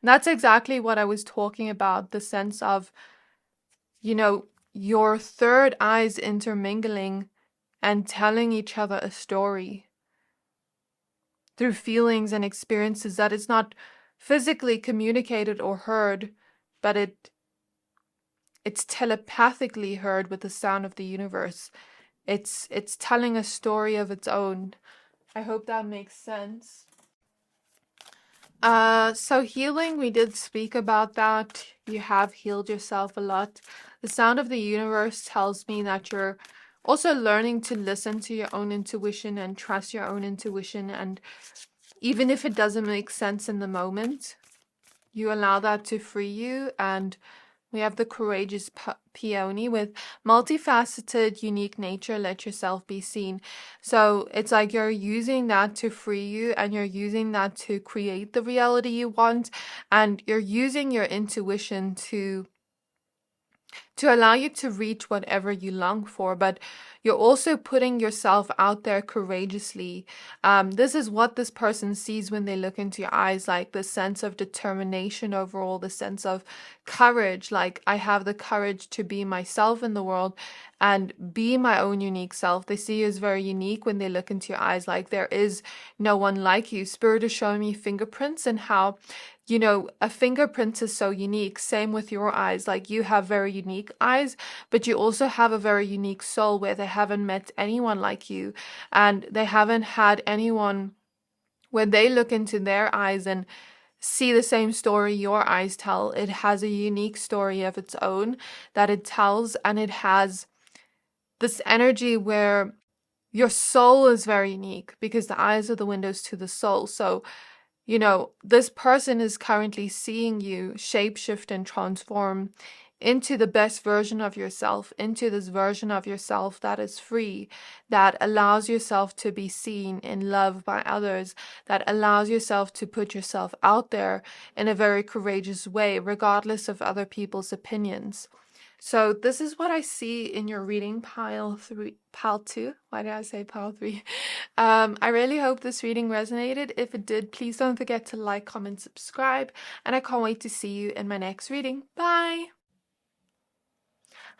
S1: And that's exactly what I was talking about. The sense of, your third eyes intermingling and telling each other a story. Through feelings and experiences that it's not physically communicated or heard, but it's telepathically heard with the sound of the universe. It's telling a story of its own. I hope that makes sense. So healing, we did speak about that. You have healed yourself a lot. The sound of the universe tells me that you're also learning to listen to your own intuition and trust your own intuition. And even if it doesn't make sense in the moment, you allow that to free you. And we have the courageous peony with multifaceted, unique nature. Let yourself be seen. So it's like you're using that to free you, and you're using that to create the reality you want. And you're using your intuition to allow you to reach whatever you long for, but you're also putting yourself out there courageously. This is what this person sees when they look into your eyes, like the sense of determination overall, the sense of courage, like I have the courage to be myself in the world and be my own unique self. They see you as very unique when they look into your eyes, like there is no one like you. Spirit is showing me fingerprints and how a fingerprint is so unique. Same with your eyes. Like you have very unique eyes, but you also have a very unique soul where they haven't met anyone like you. And they haven't had anyone where they look into their eyes and see the same story your eyes tell. It has a unique story of its own that it tells, and it has this energy where your soul is very unique because the eyes are the windows to the soul. So this person is currently seeing you shapeshift and transform into the best version of yourself, into this version of yourself that is free, that allows yourself to be seen and loved by others, that allows yourself to put yourself out there in a very courageous way, regardless of other people's opinions. So this is what I see in your reading pile 2. Why did I say pile 3? I really hope this reading resonated. If it did, please don't forget to like, comment, subscribe, and I can't wait to see you in my next reading. Bye!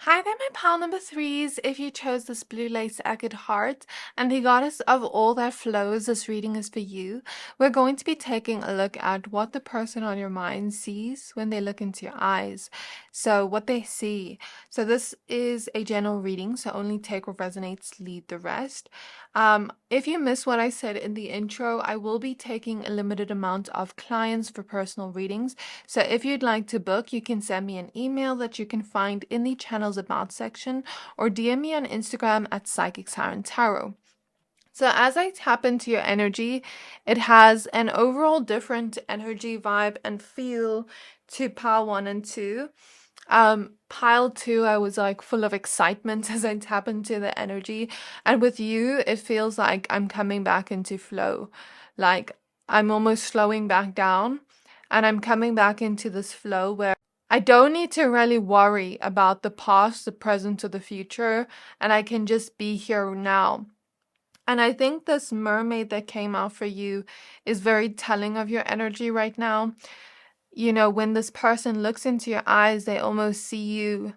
S1: Hi there, my pal number threes. If you chose this blue lace agate heart and the goddess of all that flows, this reading is for you. We're going to be taking a look at what the person on your mind sees when they look into your eyes. So what they see. So this is a general reading, so only take what resonates, leave the rest. If you missed what I said in the intro, I will be taking a limited amount of clients for personal readings. So if you'd like to book, you can send me an email that you can find in the channel's about section or DM me on Instagram at Psychic Siren Tarot. So as I tap into your energy, it has an overall different energy, vibe, and feel to pile 1 and 2. Pile 2, I was like full of excitement as I tap into the energy. And with you, it feels like I'm coming back into flow. Like I'm almost slowing back down and I'm coming back into this flow where I don't need to really worry about the past, the present, or the future, and I can just be here now. And I think this mermaid that came out for you is very telling of your energy right now. You know, when this person looks into your eyes, they almost see you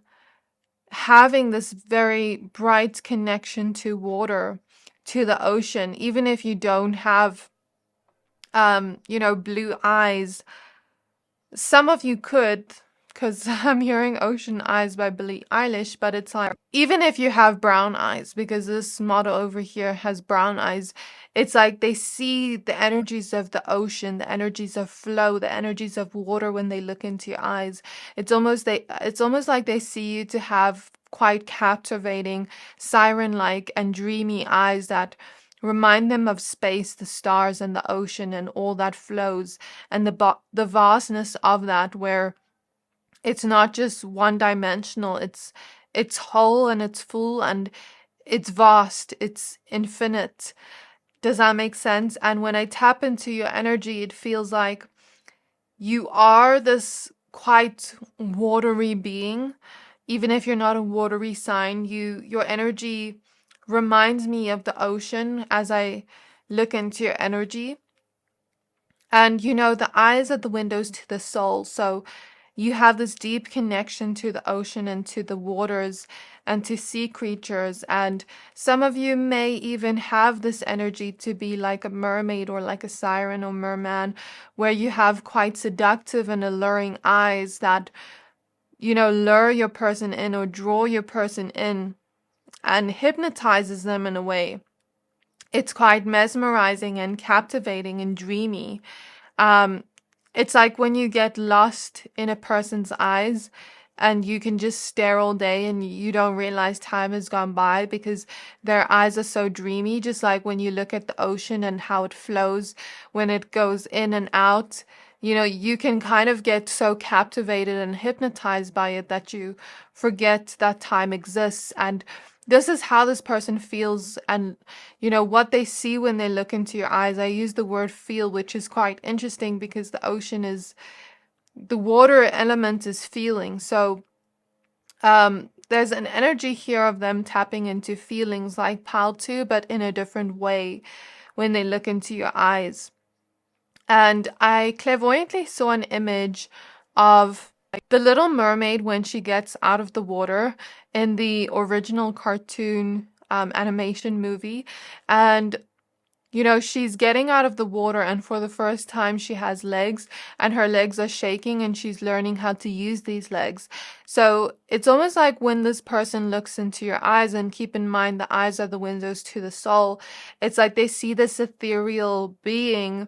S1: having this very bright connection to water, to the ocean, even if you don't have, blue eyes. Some of you could, because I'm hearing Ocean Eyes by Billie Eilish, but it's like, even if you have brown eyes, because this model over here has brown eyes, it's like they see the energies of the ocean, the energies of flow, the energies of water when they look into your eyes. It's almost like they see you to have quite captivating, siren-like and dreamy eyes that remind them of space, the stars, and the ocean, and all that flows, and the vastness of that, where it's not just one-dimensional. It's whole and it's full and it's vast. It's infinite. Does that make sense? And when I tap into your energy, it feels like you are this quite watery being. Even if you're not a watery sign, your energy reminds me of the ocean as I look into your energy. And you know, the eyes are the windows to the soul. So you have this deep connection to the ocean and to the waters and to sea creatures. And some of you may even have this energy to be like a mermaid or like a siren or merman, where you have quite seductive and alluring eyes that, you know, lure your person in or draw your person in and hypnotizes them in a way. It's quite mesmerizing and captivating and dreamy. It's like when you get lost in a person's eyes and you can just stare all day and you don't realize time has gone by because their eyes are so dreamy. Just like when you look at the ocean and how it flows when it goes in and out. You know, you can kind of get so captivated and hypnotized by it that you forget that time exists. And this is how this person feels, and you know what they see when they look into your eyes. I use the word feel, which is quite interesting because the ocean is, the water element is feeling. So there's an energy here of them tapping into feelings like Pal 2, but in a different way when they look into your eyes. And I clairvoyantly saw an image of the Little Mermaid when she gets out of the water in the original cartoon animation movie. And, you know, she's getting out of the water and for the first time she has legs and her legs are shaking and she's learning how to use these legs. So it's almost like when this person looks into your eyes, and keep in mind the eyes are the windows to the soul, it's like they see this ethereal being,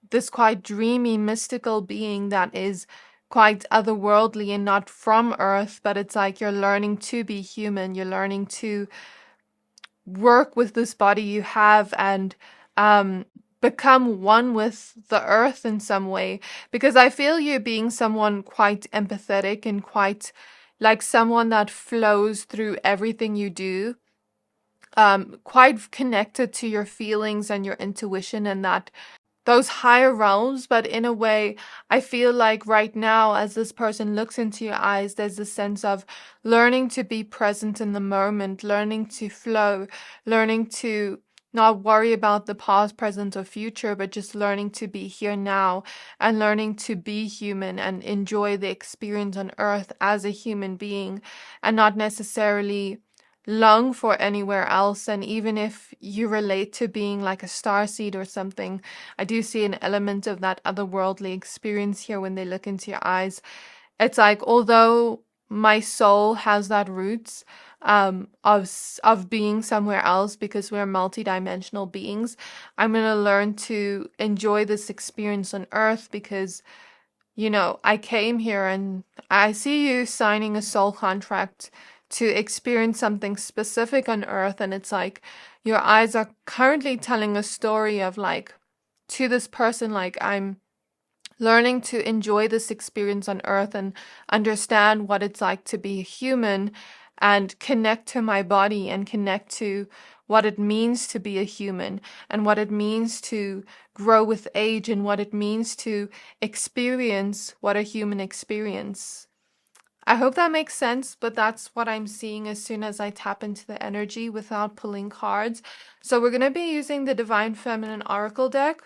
S1: this quite dreamy, mystical being that is quite otherworldly and not from Earth, but it's like you're learning to be human. You're learning to work with this body you have and become one with the Earth in some way. Because I feel you being someone quite empathetic and quite like someone that flows through everything you do. Quite connected to your feelings and your intuition and that those higher realms, but in a way, I feel like right now, as this person looks into your eyes, there's a sense of learning to be present in the moment, learning to flow, learning to not worry about the past, present, or future, but just learning to be here now and learning to be human and enjoy the experience on earth as a human being and not necessarily long for anywhere else. And even if you relate to being like a starseed or something, I do see an element of that otherworldly experience here when they look into your eyes. It's like, although my soul has that roots of being somewhere else because we're multidimensional beings, I'm going to learn to enjoy this experience on earth because, I came here and I see you signing a soul contract to experience something specific on earth. And it's like your eyes are currently telling a story of like, to this person, like, I'm learning to enjoy this experience on earth and understand what it's like to be a human and connect to my body and connect to what it means to be a human and what it means to grow with age and what it means to experience what a human experience. I hope that makes sense, but that's what I'm seeing as soon as I tap into the energy without pulling cards. So we're going to be using the Divine Feminine Oracle deck,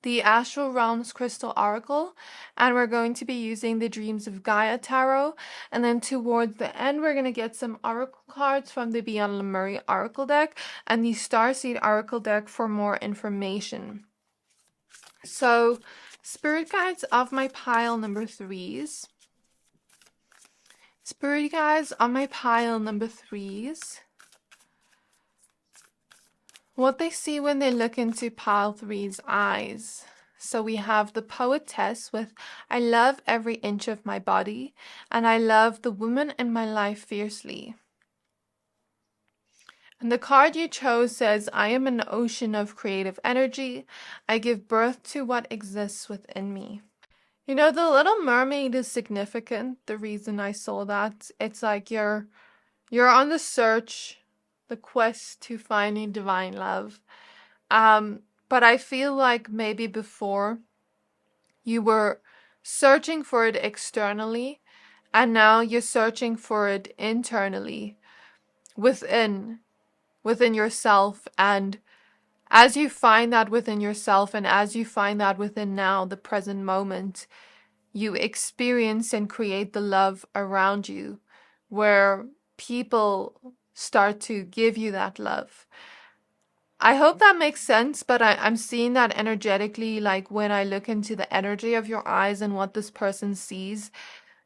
S1: the Astral Realms Crystal Oracle, and we're going to be using the Dreams of Gaia Tarot. And then towards the end, we're going to get some Oracle cards from the Beyond Lemuria Oracle deck and the Starseed Oracle deck for more information. So, Spirit Guides of my pile number 3s. Spirit Guides on my pile number 3s. What they see when they look into pile 3's eyes. So we have the Poetess with, I love every inch of my body, and I love the woman in my life fiercely. And the card you chose says, I am an ocean of creative energy. I give birth to what exists within me. The Little Mermaid is significant. The reason I saw that, it's like you're on the search, the quest to finding divine love. But I feel like maybe before you were searching for it externally, and now you're searching for it internally within yourself. And as you find that within yourself and as you find that within now, the present moment, you experience and create the love around you where people start to give you that love. I hope that makes sense, but I'm seeing that energetically, like when I look into the energy of your eyes and what this person sees,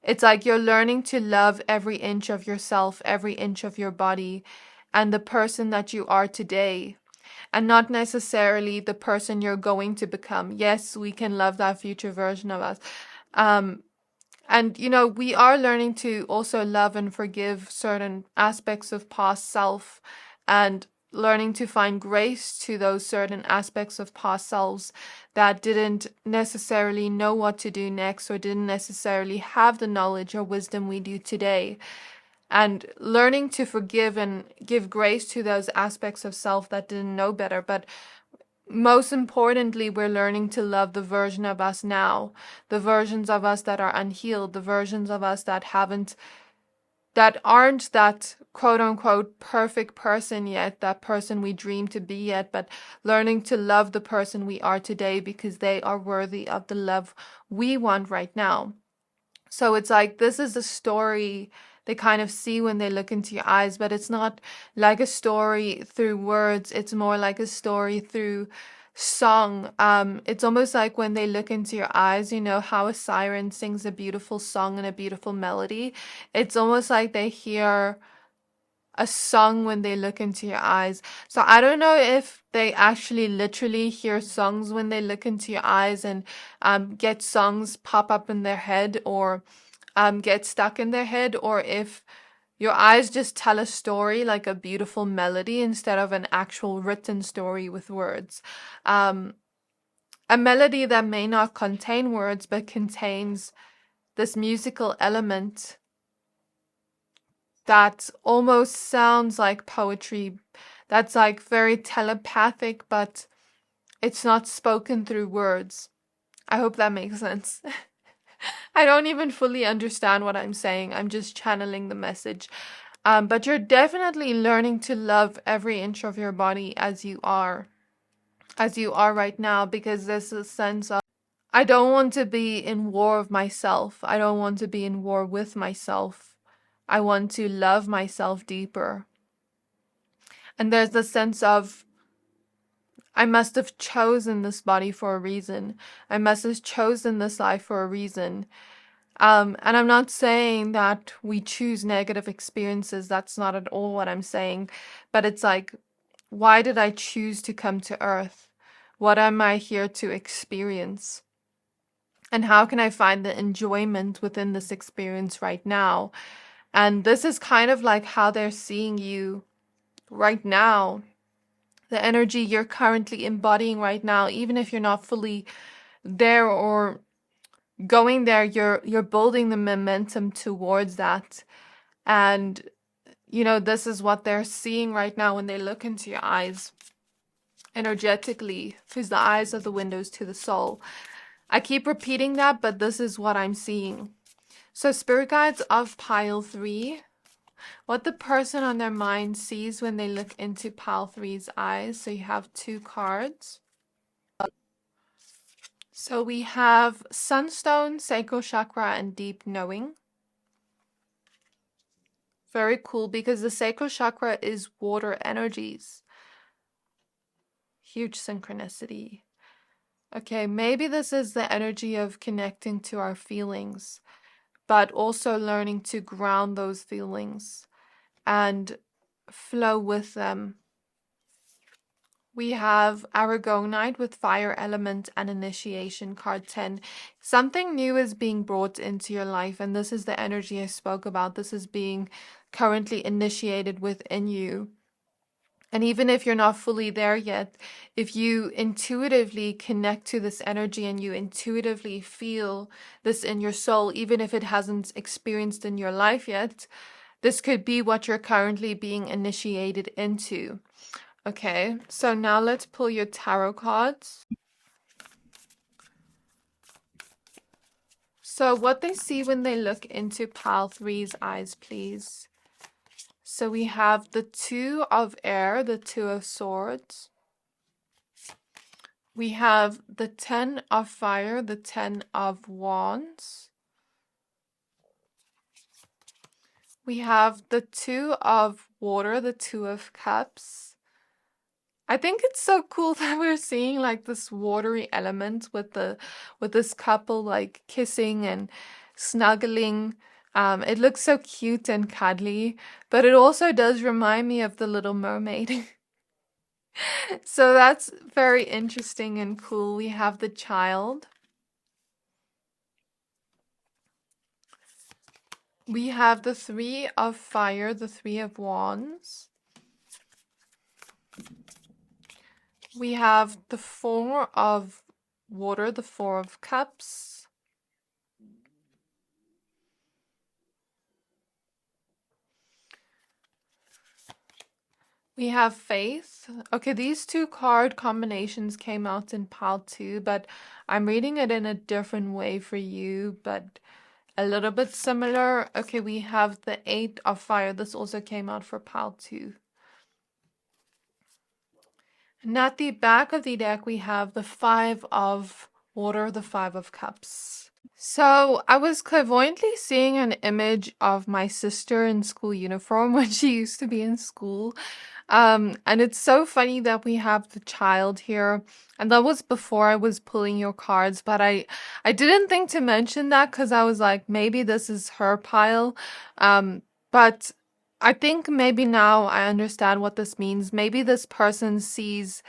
S1: it's like you're learning to love every inch of yourself, every inch of your body, and the person that you are today, and not necessarily the person you're going to become. Yes, we can love that future version of us. And, we are learning to also love and forgive certain aspects of past self and learning to find grace to those certain aspects of past selves that didn't necessarily know what to do next or didn't necessarily have the knowledge or wisdom we do today. And learning to forgive and give grace to those aspects of self that didn't know better. But most importantly, we're learning to love the version of us now, the versions of us that are unhealed, the versions of us that aren't that quote unquote perfect person yet, that person we dream to be yet, but learning to love the person we are today because they are worthy of the love we want right now. So it's like, this is a story they kind of see when they look into your eyes, but it's not like a story through words. It's more like a story through song. It's almost like when they look into your eyes, how a siren sings a beautiful song and a beautiful melody. It's almost like they hear a song when they look into your eyes. So I don't know if they actually literally hear songs when they look into your eyes and get songs pop up in their head or get stuck in their head, or if your eyes just tell a story like a beautiful melody instead of an actual written story with words. A melody that may not contain words but contains this musical element that almost sounds like poetry, that's like very telepathic, but it's not spoken through words. I hope that makes sense. I don't even fully understand what I'm saying. I'm just channeling the message. But you're definitely learning to love every inch of your body as you are right now, because there's a sense of, I don't want to be in war with myself. I don't want to be in war with myself. I want to love myself deeper. And there's the sense of, I must have chosen this body for a reason. I must have chosen this life for a reason. And I'm not saying that we choose negative experiences. That's not at all what I'm saying. But it's like, why did I choose to come to Earth? What am I here to experience? And how can I find the enjoyment within this experience right now? And this is kind of like how they're seeing you right now. The energy you're currently embodying right now, even if you're not fully there or going there, you're building the momentum towards that. And this is what they're seeing right now when they look into your eyes energetically, because the eyes are the windows to the soul. I keep repeating that, but this is what I'm seeing. So spirit guides of pile 3, what the person on their mind sees when they look into pile 3's eyes. So you have 2 cards. So we have Sunstone, Sacral Chakra, and Deep Knowing. Very cool, because the Sacral Chakra is water energies. Huge synchronicity. Okay, maybe this is the energy of connecting to our feelings, but also learning to ground those feelings and flow with them. We have Aragonite with Fire Element and Initiation, card 10. Something new is being brought into your life, and this is the energy I spoke about. This is being currently initiated within you. And even if you're not fully there yet, if you intuitively connect to this energy and you intuitively feel this in your soul, even if it hasn't experienced in your life yet, this could be what you're currently being initiated into. Okay, so now let's pull your tarot cards. So what they see when they look into pile 3's eyes, please. So we have the 2 of air, the 2 of swords. We have the 10 of fire, the 10 of wands. We have the 2 of water, the 2 of cups. I think it's so cool that we're seeing like this watery element with this couple like kissing and snuggling. It looks so cute and cuddly, but it also does remind me of the Little Mermaid. So that's very interesting and cool. We have the child. We have the 3 of fire, the 3 of wands. We have the 4 of water, the 4 of cups. We have faith. Okay, these 2 card combinations came out in pile 2, but I'm reading it in a different way for you, but a little bit similar. Okay, we have the 8 of fire. This also came out for pile 2. And at the back of the deck, we have the 5 of water, the 5 of cups. So I was clairvoyantly seeing an image of my sister in school uniform when she used to be in school. And it's so funny that we have the child here. And that was before I was pulling your cards, but I didn't think to mention that because I was like, maybe this is her pile. But I think maybe now I understand what this means. Maybe this person sees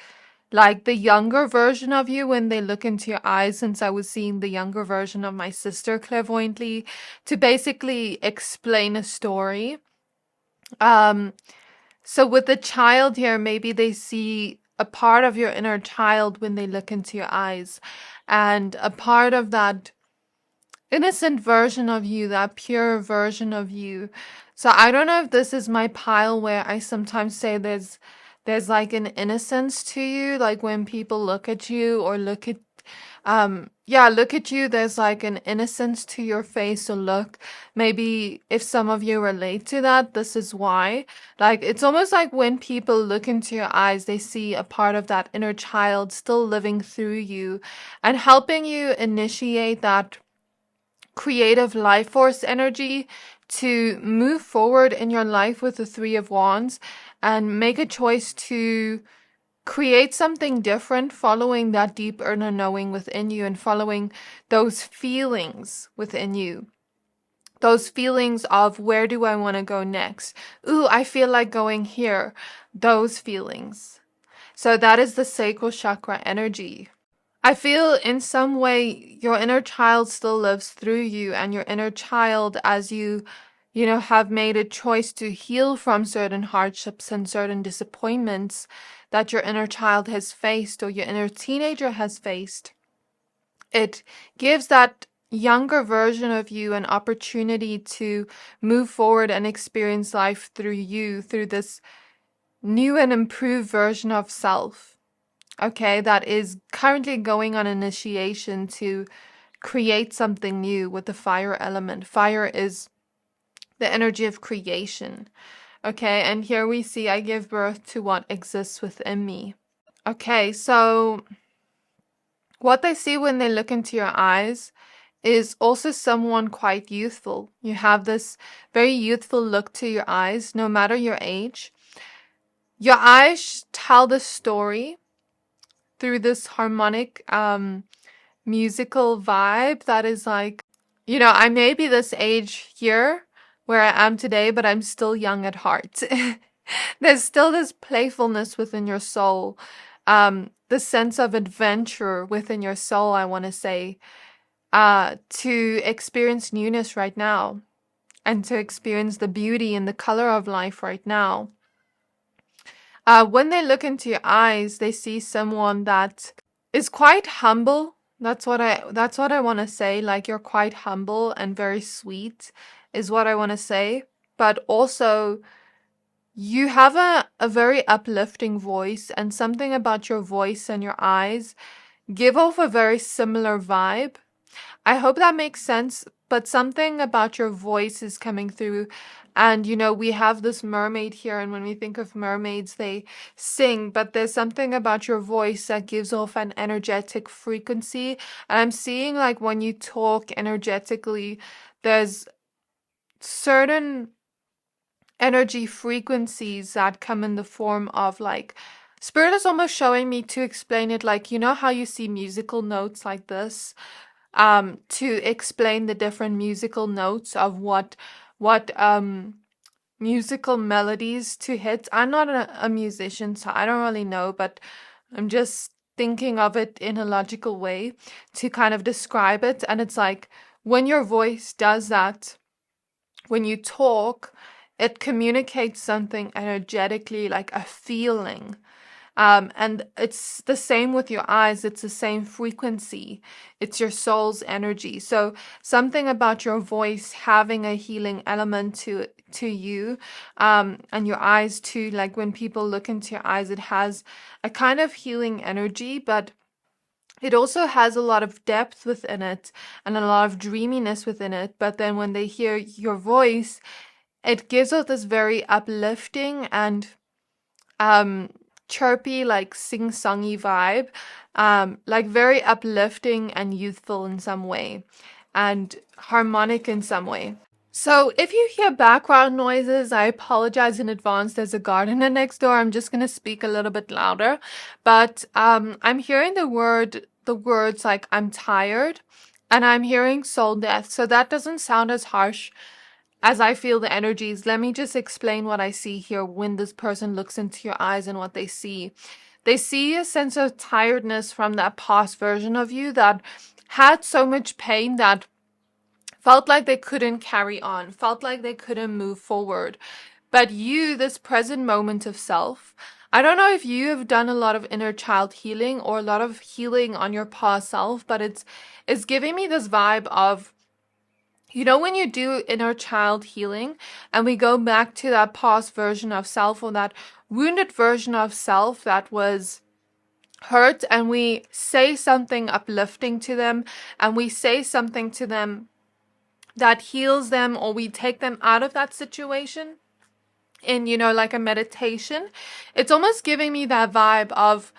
S1: like the younger version of you when they look into your eyes, since I was seeing the younger version of my sister clairvoyantly to basically explain a story. So with the child here, maybe they see a part of your inner child when they look into your eyes, and a part of that innocent version of you, that pure version of you. So I don't know if this is my pile where I sometimes say there's like an innocence to you, like when people look at you or look at Yeah, look at you. There's like an innocence to your face. So look, maybe if some of you relate to that, this is why. Like, it's almost like when people look into your eyes, they see a part of that inner child still living through you and helping you initiate that creative life force energy to move forward in your life with the Three of Wands and make a choice to create something different, following that deep inner knowing within you and following those feelings within you. Those feelings of where do I want to go next? Ooh, I feel like going here. Those feelings. So that is the sacral chakra energy. I feel in some way your inner child still lives through you, and your inner child, as you have made a choice to heal from certain hardships and certain disappointments that your inner child has faced or your inner teenager has faced. It gives that younger version of you an opportunity to move forward and experience life through you, through this new and improved version of self. Okay, that is currently going on initiation to create something new with the fire element. Fire is the energy of creation. Okay, and here we see I give birth to what exists within me. Okay, so what they see when they look into your eyes is also someone quite youthful. You have this very youthful look to your eyes, no matter your age. Your eyes tell the story through this harmonic musical vibe that is like, I may be this age here where I am today, but I'm still young at heart. There's still this playfulness within your soul, the sense of adventure within your soul, I want to say, to experience newness right now and to experience the beauty and the color of life right now. When they look into your eyes, they see someone that is quite humble. That's what I want to say. Like, you're quite humble and very sweet is what I want to say. But also you have a very uplifting voice, and something about your voice and your eyes give off a very similar vibe. I hope that makes sense, but something about your voice is coming through. And, we have this mermaid here, and when we think of mermaids, they sing, but there's something about your voice that gives off an energetic frequency. And I'm seeing, like, when you talk energetically, there's certain energy frequencies that come in the form of, like, Spirit is almost showing me to explain it like, how you see musical notes like this? To explain the different musical notes of what musical melodies to hit. I'm not a musician, so I don't really know, but I'm just thinking of it in a logical way to kind of describe it. And it's like when your voice does that, when you talk, it communicates something energetically, like a feeling. And it's the same with your eyes. It's the same frequency. It's your soul's energy. So something about your voice having a healing element to you, and your eyes too. Like when people look into your eyes, it has a kind of healing energy, but it also has a lot of depth within it and a lot of dreaminess within it. But then when they hear your voice, it gives us this very uplifting and chirpy, like sing-songy vibe, like very uplifting and youthful in some way and harmonic in some way. So if you hear background noises, I apologize in advance. There's a gardener next door. I'm just going to speak a little bit louder, but I'm hearing the words like I'm tired, and I'm hearing soul death. So that doesn't sound as harsh as I feel the energies. Let me just explain what I see here when this person looks into your eyes and what they see. They see a sense of tiredness from that past version of you that had so much pain that felt like they couldn't carry on, felt like they couldn't move forward. But you, this present moment of self, I don't know if you have done a lot of inner child healing or a lot of healing on your past self, but it's giving me this vibe of, when you do inner child healing and we go back to that past version of self or that wounded version of self that was hurt and we say something uplifting to them, and we say something to them that heals them, or we take them out of that situation in, like a meditation, it's almost giving me that vibe of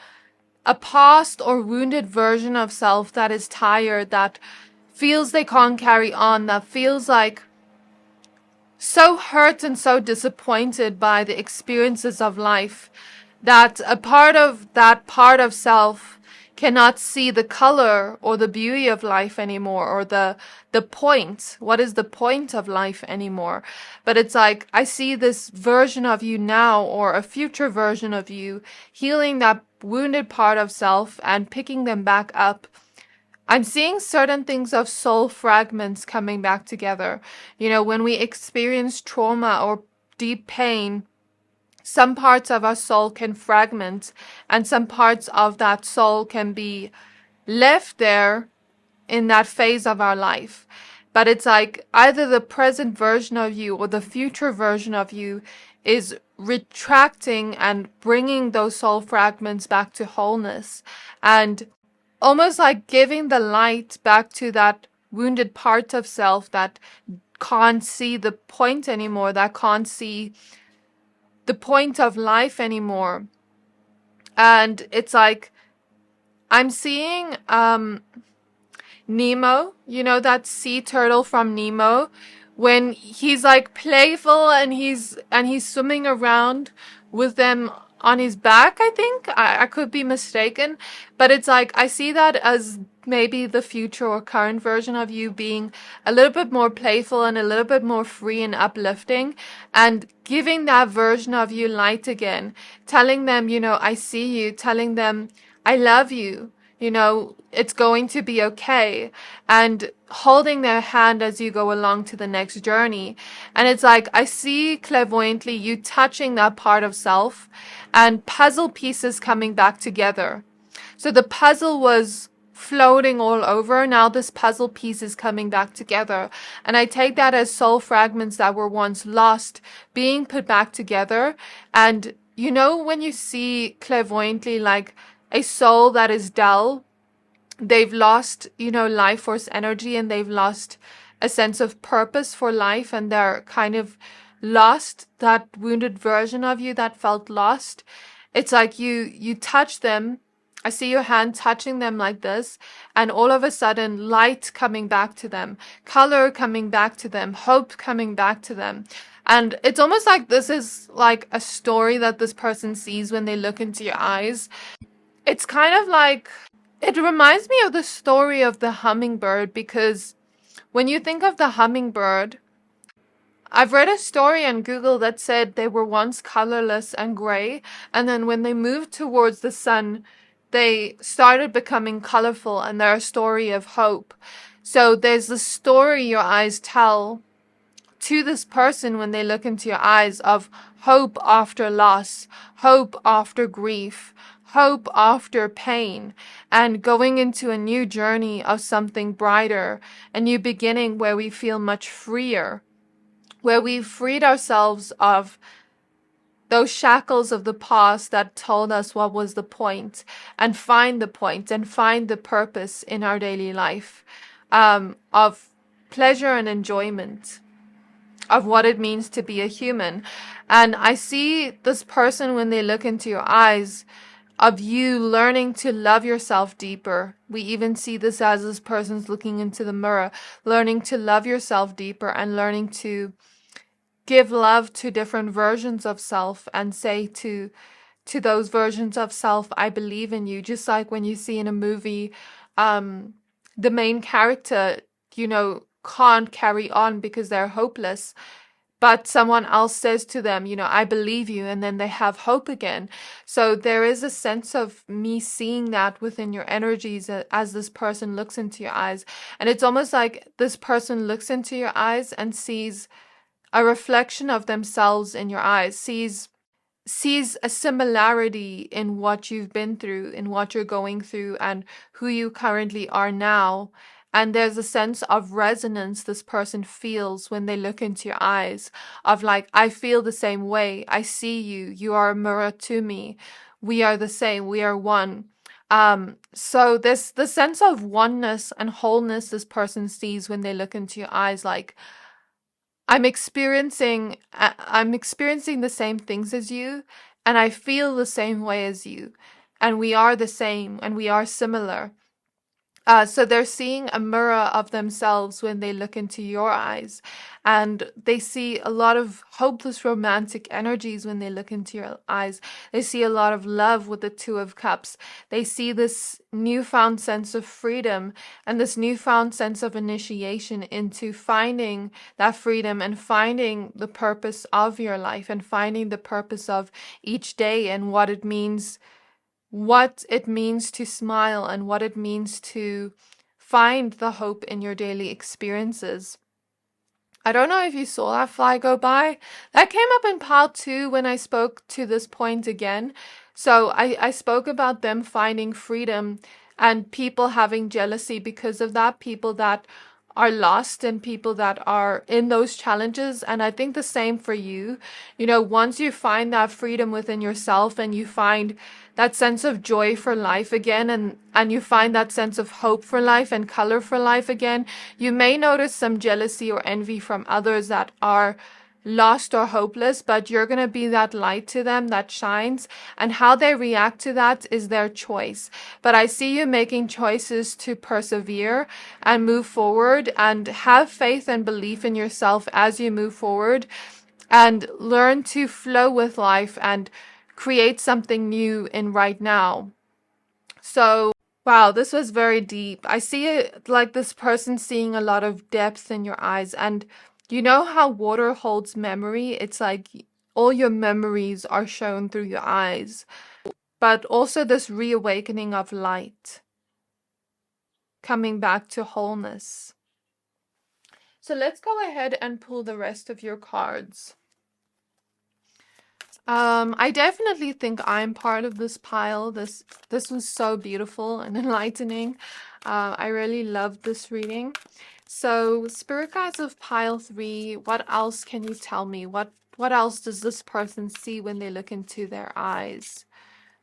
S1: a past or wounded version of self that is tired, that feels they can't carry on, that feels like so hurt and so disappointed by the experiences of life, that a part of that part of self cannot see the color or the beauty of life anymore, or the point. What is the point of life anymore? But it's like, I see this version of you now, or a future version of you, healing that wounded part of self and picking them back up. I'm seeing certain things of soul fragments coming back together. When we experience trauma or deep pain, some parts of our soul can fragment, and some parts of that soul can be left there in that phase of our life. But it's like either the present version of you or the future version of you is retracting and bringing those soul fragments back to wholeness, and almost like giving the light back to that wounded part of self that can't see the point anymore, that can't see the point of life anymore. And it's like, I'm seeing Nemo, that sea turtle from Nemo, when he's like playful and he's swimming around with them on his back, I think. I could be mistaken, but it's like, I see that as maybe the future or current version of you being a little bit more playful and a little bit more free and uplifting, and giving that version of you light again, telling them, I see you, telling them, I love you, it's going to be okay, and holding their hand as you go along to the next journey. And it's like, I see clairvoyantly you touching that part of self and puzzle pieces coming back together. So the puzzle was floating all over. Now this puzzle piece is coming back together. And I take that as soul fragments that were once lost being put back together. And when you see clairvoyantly like a soul that is dull, they've lost, life force energy, and they've lost a sense of purpose for life, and they're kind of lost that wounded version of you that felt lost. It's like you touch them. I see your hand touching them like this, and all of a sudden light coming back to them, color coming back to them, hope coming back to them. And it's almost like this is like a story that this person sees when they look into your eyes. It's kind of like, it reminds me of the story of the hummingbird, because when you think of the hummingbird, I've read a story on Google that said they were once colorless and gray, and then when they moved towards the sun, they started becoming colorful, and they're a story of hope. So there's the story your eyes tell to this person when they look into your eyes of hope after loss, hope after grief, hope after pain, and going into a new journey of something brighter, a new beginning where we feel much freer, where we've freed ourselves of those shackles of the past that told us what was the point, and find the point and find the purpose in our daily life, of pleasure and enjoyment of what it means to be a human. And I see this person when they look into your eyes of you learning to love yourself deeper. We even see this as this person's looking into the mirror, learning to love yourself deeper and learning to give love to different versions of self and say to those versions of self, I believe in you. Just like when you see in a movie, the main character, can't carry on because they're hopeless, but someone else says to them, I believe you, and then they have hope again. So there is a sense of me seeing that within your energies as this person looks into your eyes. And it's almost like this person looks into your eyes and sees a reflection of themselves in your eyes, sees a similarity in what you've been through, in what you're going through, and who you currently are now. And there's a sense of resonance this person feels when they look into your eyes, of like, I feel the same way. I see you. You are a mirror to me. We are the same. We are one. So this the sense of oneness and wholeness this person sees when they look into your eyes, like I'm experiencing the same things as you, and I feel the same way as you, and we are the same and we are similar. So they're seeing a mirror of themselves when they look into your eyes, and they see a lot of hopeless romantic energies when they look into your eyes. They see a lot of love with the Two of Cups. They see this newfound sense of freedom and this newfound sense of initiation into finding that freedom and finding the purpose of your life and finding the purpose of each day and what it means to smile and what it means to find the hope in your daily experiences. I don't know if you saw that fly go by. That came up in pile 2 when I spoke to this point again. So I spoke about them finding freedom and people having jealousy because of that, people that are lost and people that are in those challenges. And I think the same for you. You know, once you find that freedom within yourself and you find that sense of joy for life again, and you find that sense of hope for life and color for life again, you may notice some jealousy or envy from others that are lost or hopeless, but you're going to be that light to them that shines, and how they react to that is their choice. But I see you making choices to persevere and move forward and have faith and belief in yourself as you move forward and learn to flow with life and create something new in right now. So wow, this was very deep. I see it like this person seeing a lot of depth in your eyes. And you know how water holds memory? It's like all your memories are shown through your eyes. But also this reawakening of light, coming back to wholeness. So let's go ahead and pull the rest of your cards. I definitely think I'm part of this pile. This was so beautiful and enlightening. I really loved this reading. So, Spirit Guides of pile 3, what else can you tell me? What else does this person see when they look into their eyes?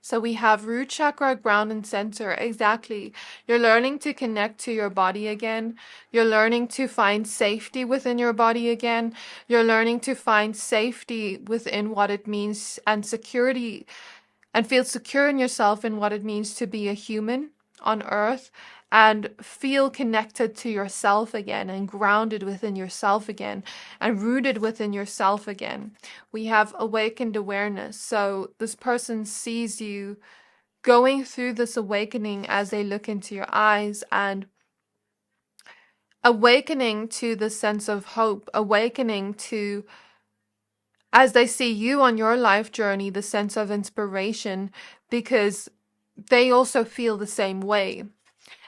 S1: So we have root chakra, ground and center. Exactly. You're learning to connect to your body again. You're learning to find safety within your body again. You're learning to find safety within what it means and security, and feel secure in yourself in what it means to be a human on earth, and feel connected to yourself again and grounded within yourself again and rooted within yourself again. We have awakened awareness. So this person sees you going through this awakening as they look into your eyes and awakening to the sense of hope, awakening to, as they see you on your life journey, the sense of inspiration, because they also feel the same way.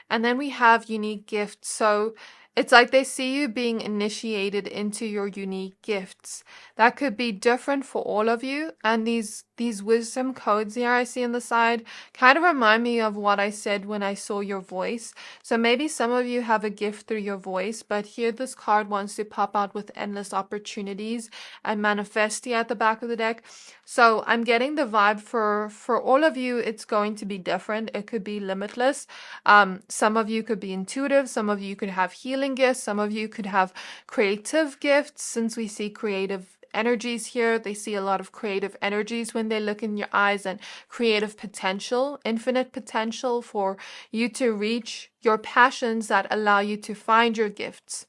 S1: And then we have unique gifts. So it's like they see you being initiated into your unique gifts. That could be different for all of you. And these wisdom codes here I see on the side kind of remind me of what I said when I saw your voice. So maybe some of you have a gift through your voice, but here this card wants to pop out with endless opportunities and manifesting at the back of the deck. So I'm getting the vibe for all of you, it's going to be different. It could be limitless. Some of you could be intuitive. Some of you could have healing gifts. Some of you could have creative gifts. Since we see creative energies here, they see a lot of creative energies when they look in your eyes, and creative potential, infinite potential for you to reach your passions that allow you to find your gifts.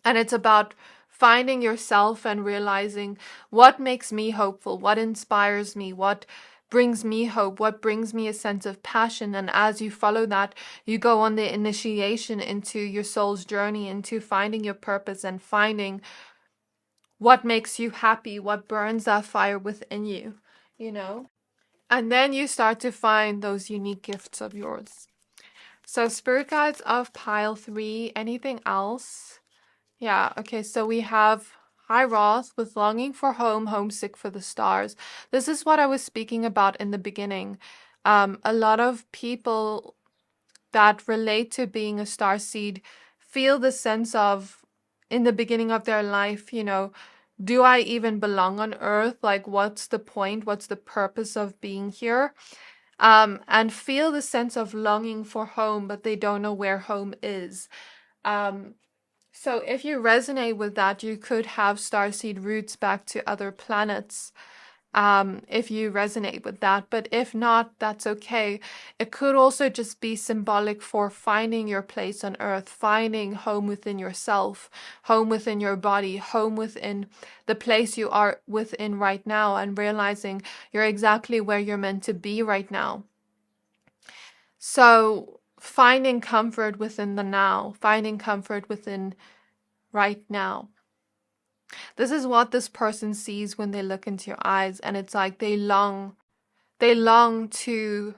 S1: And it's about finding yourself and realizing what makes me hopeful, what inspires me, what brings me hope, what brings me a sense of passion. And as you follow that, you go on the initiation into your soul's journey, into finding your purpose and finding what makes you happy, what burns that fire within you, you know? And then you start to find those unique gifts of yours. So Spirit Guides of pile 3, anything else? Yeah, okay, so we have High Wrath with longing for home, homesick for the stars. This is what I was speaking about in the beginning. A lot of people that relate to being a starseed feel the sense of, in the beginning of their life, you know, do I even belong on Earth? Like, what's the point? What's the purpose of being here? and feel the sense of longing for home, but they don't know where home is. So if you resonate with that, you could have starseed roots back to other planets, if you resonate with that. But if not, that's okay. It could also just be symbolic for finding your place on earth, finding home within yourself, home within your body, home within the place you are within right now, and realizing you're exactly where you're meant to be right now. So finding comfort within the now, finding comfort within right now. This is what this person sees when they look into your eyes, and it's like they long to,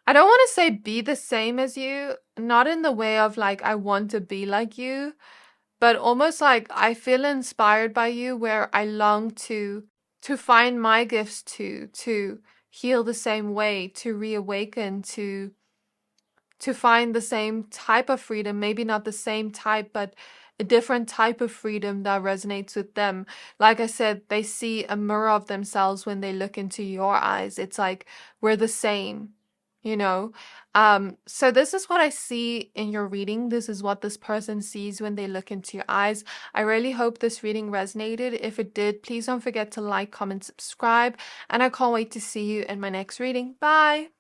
S1: I don't want to say be the same as you, not in the way of like I want to be like you, but almost like I feel inspired by you, where I long to find my gifts, to heal the same way, to reawaken, to find the same type of freedom, maybe not the same type, but a different type of freedom that resonates with them. Like I said, they see a mirror of themselves when they look into your eyes. It's like we're the same, you know? So this is what I see in your reading. This is what this person sees when they look into your eyes. I really hope this reading resonated. If it did, please don't forget to like, comment, subscribe, and I can't wait to see you in my next reading. Bye!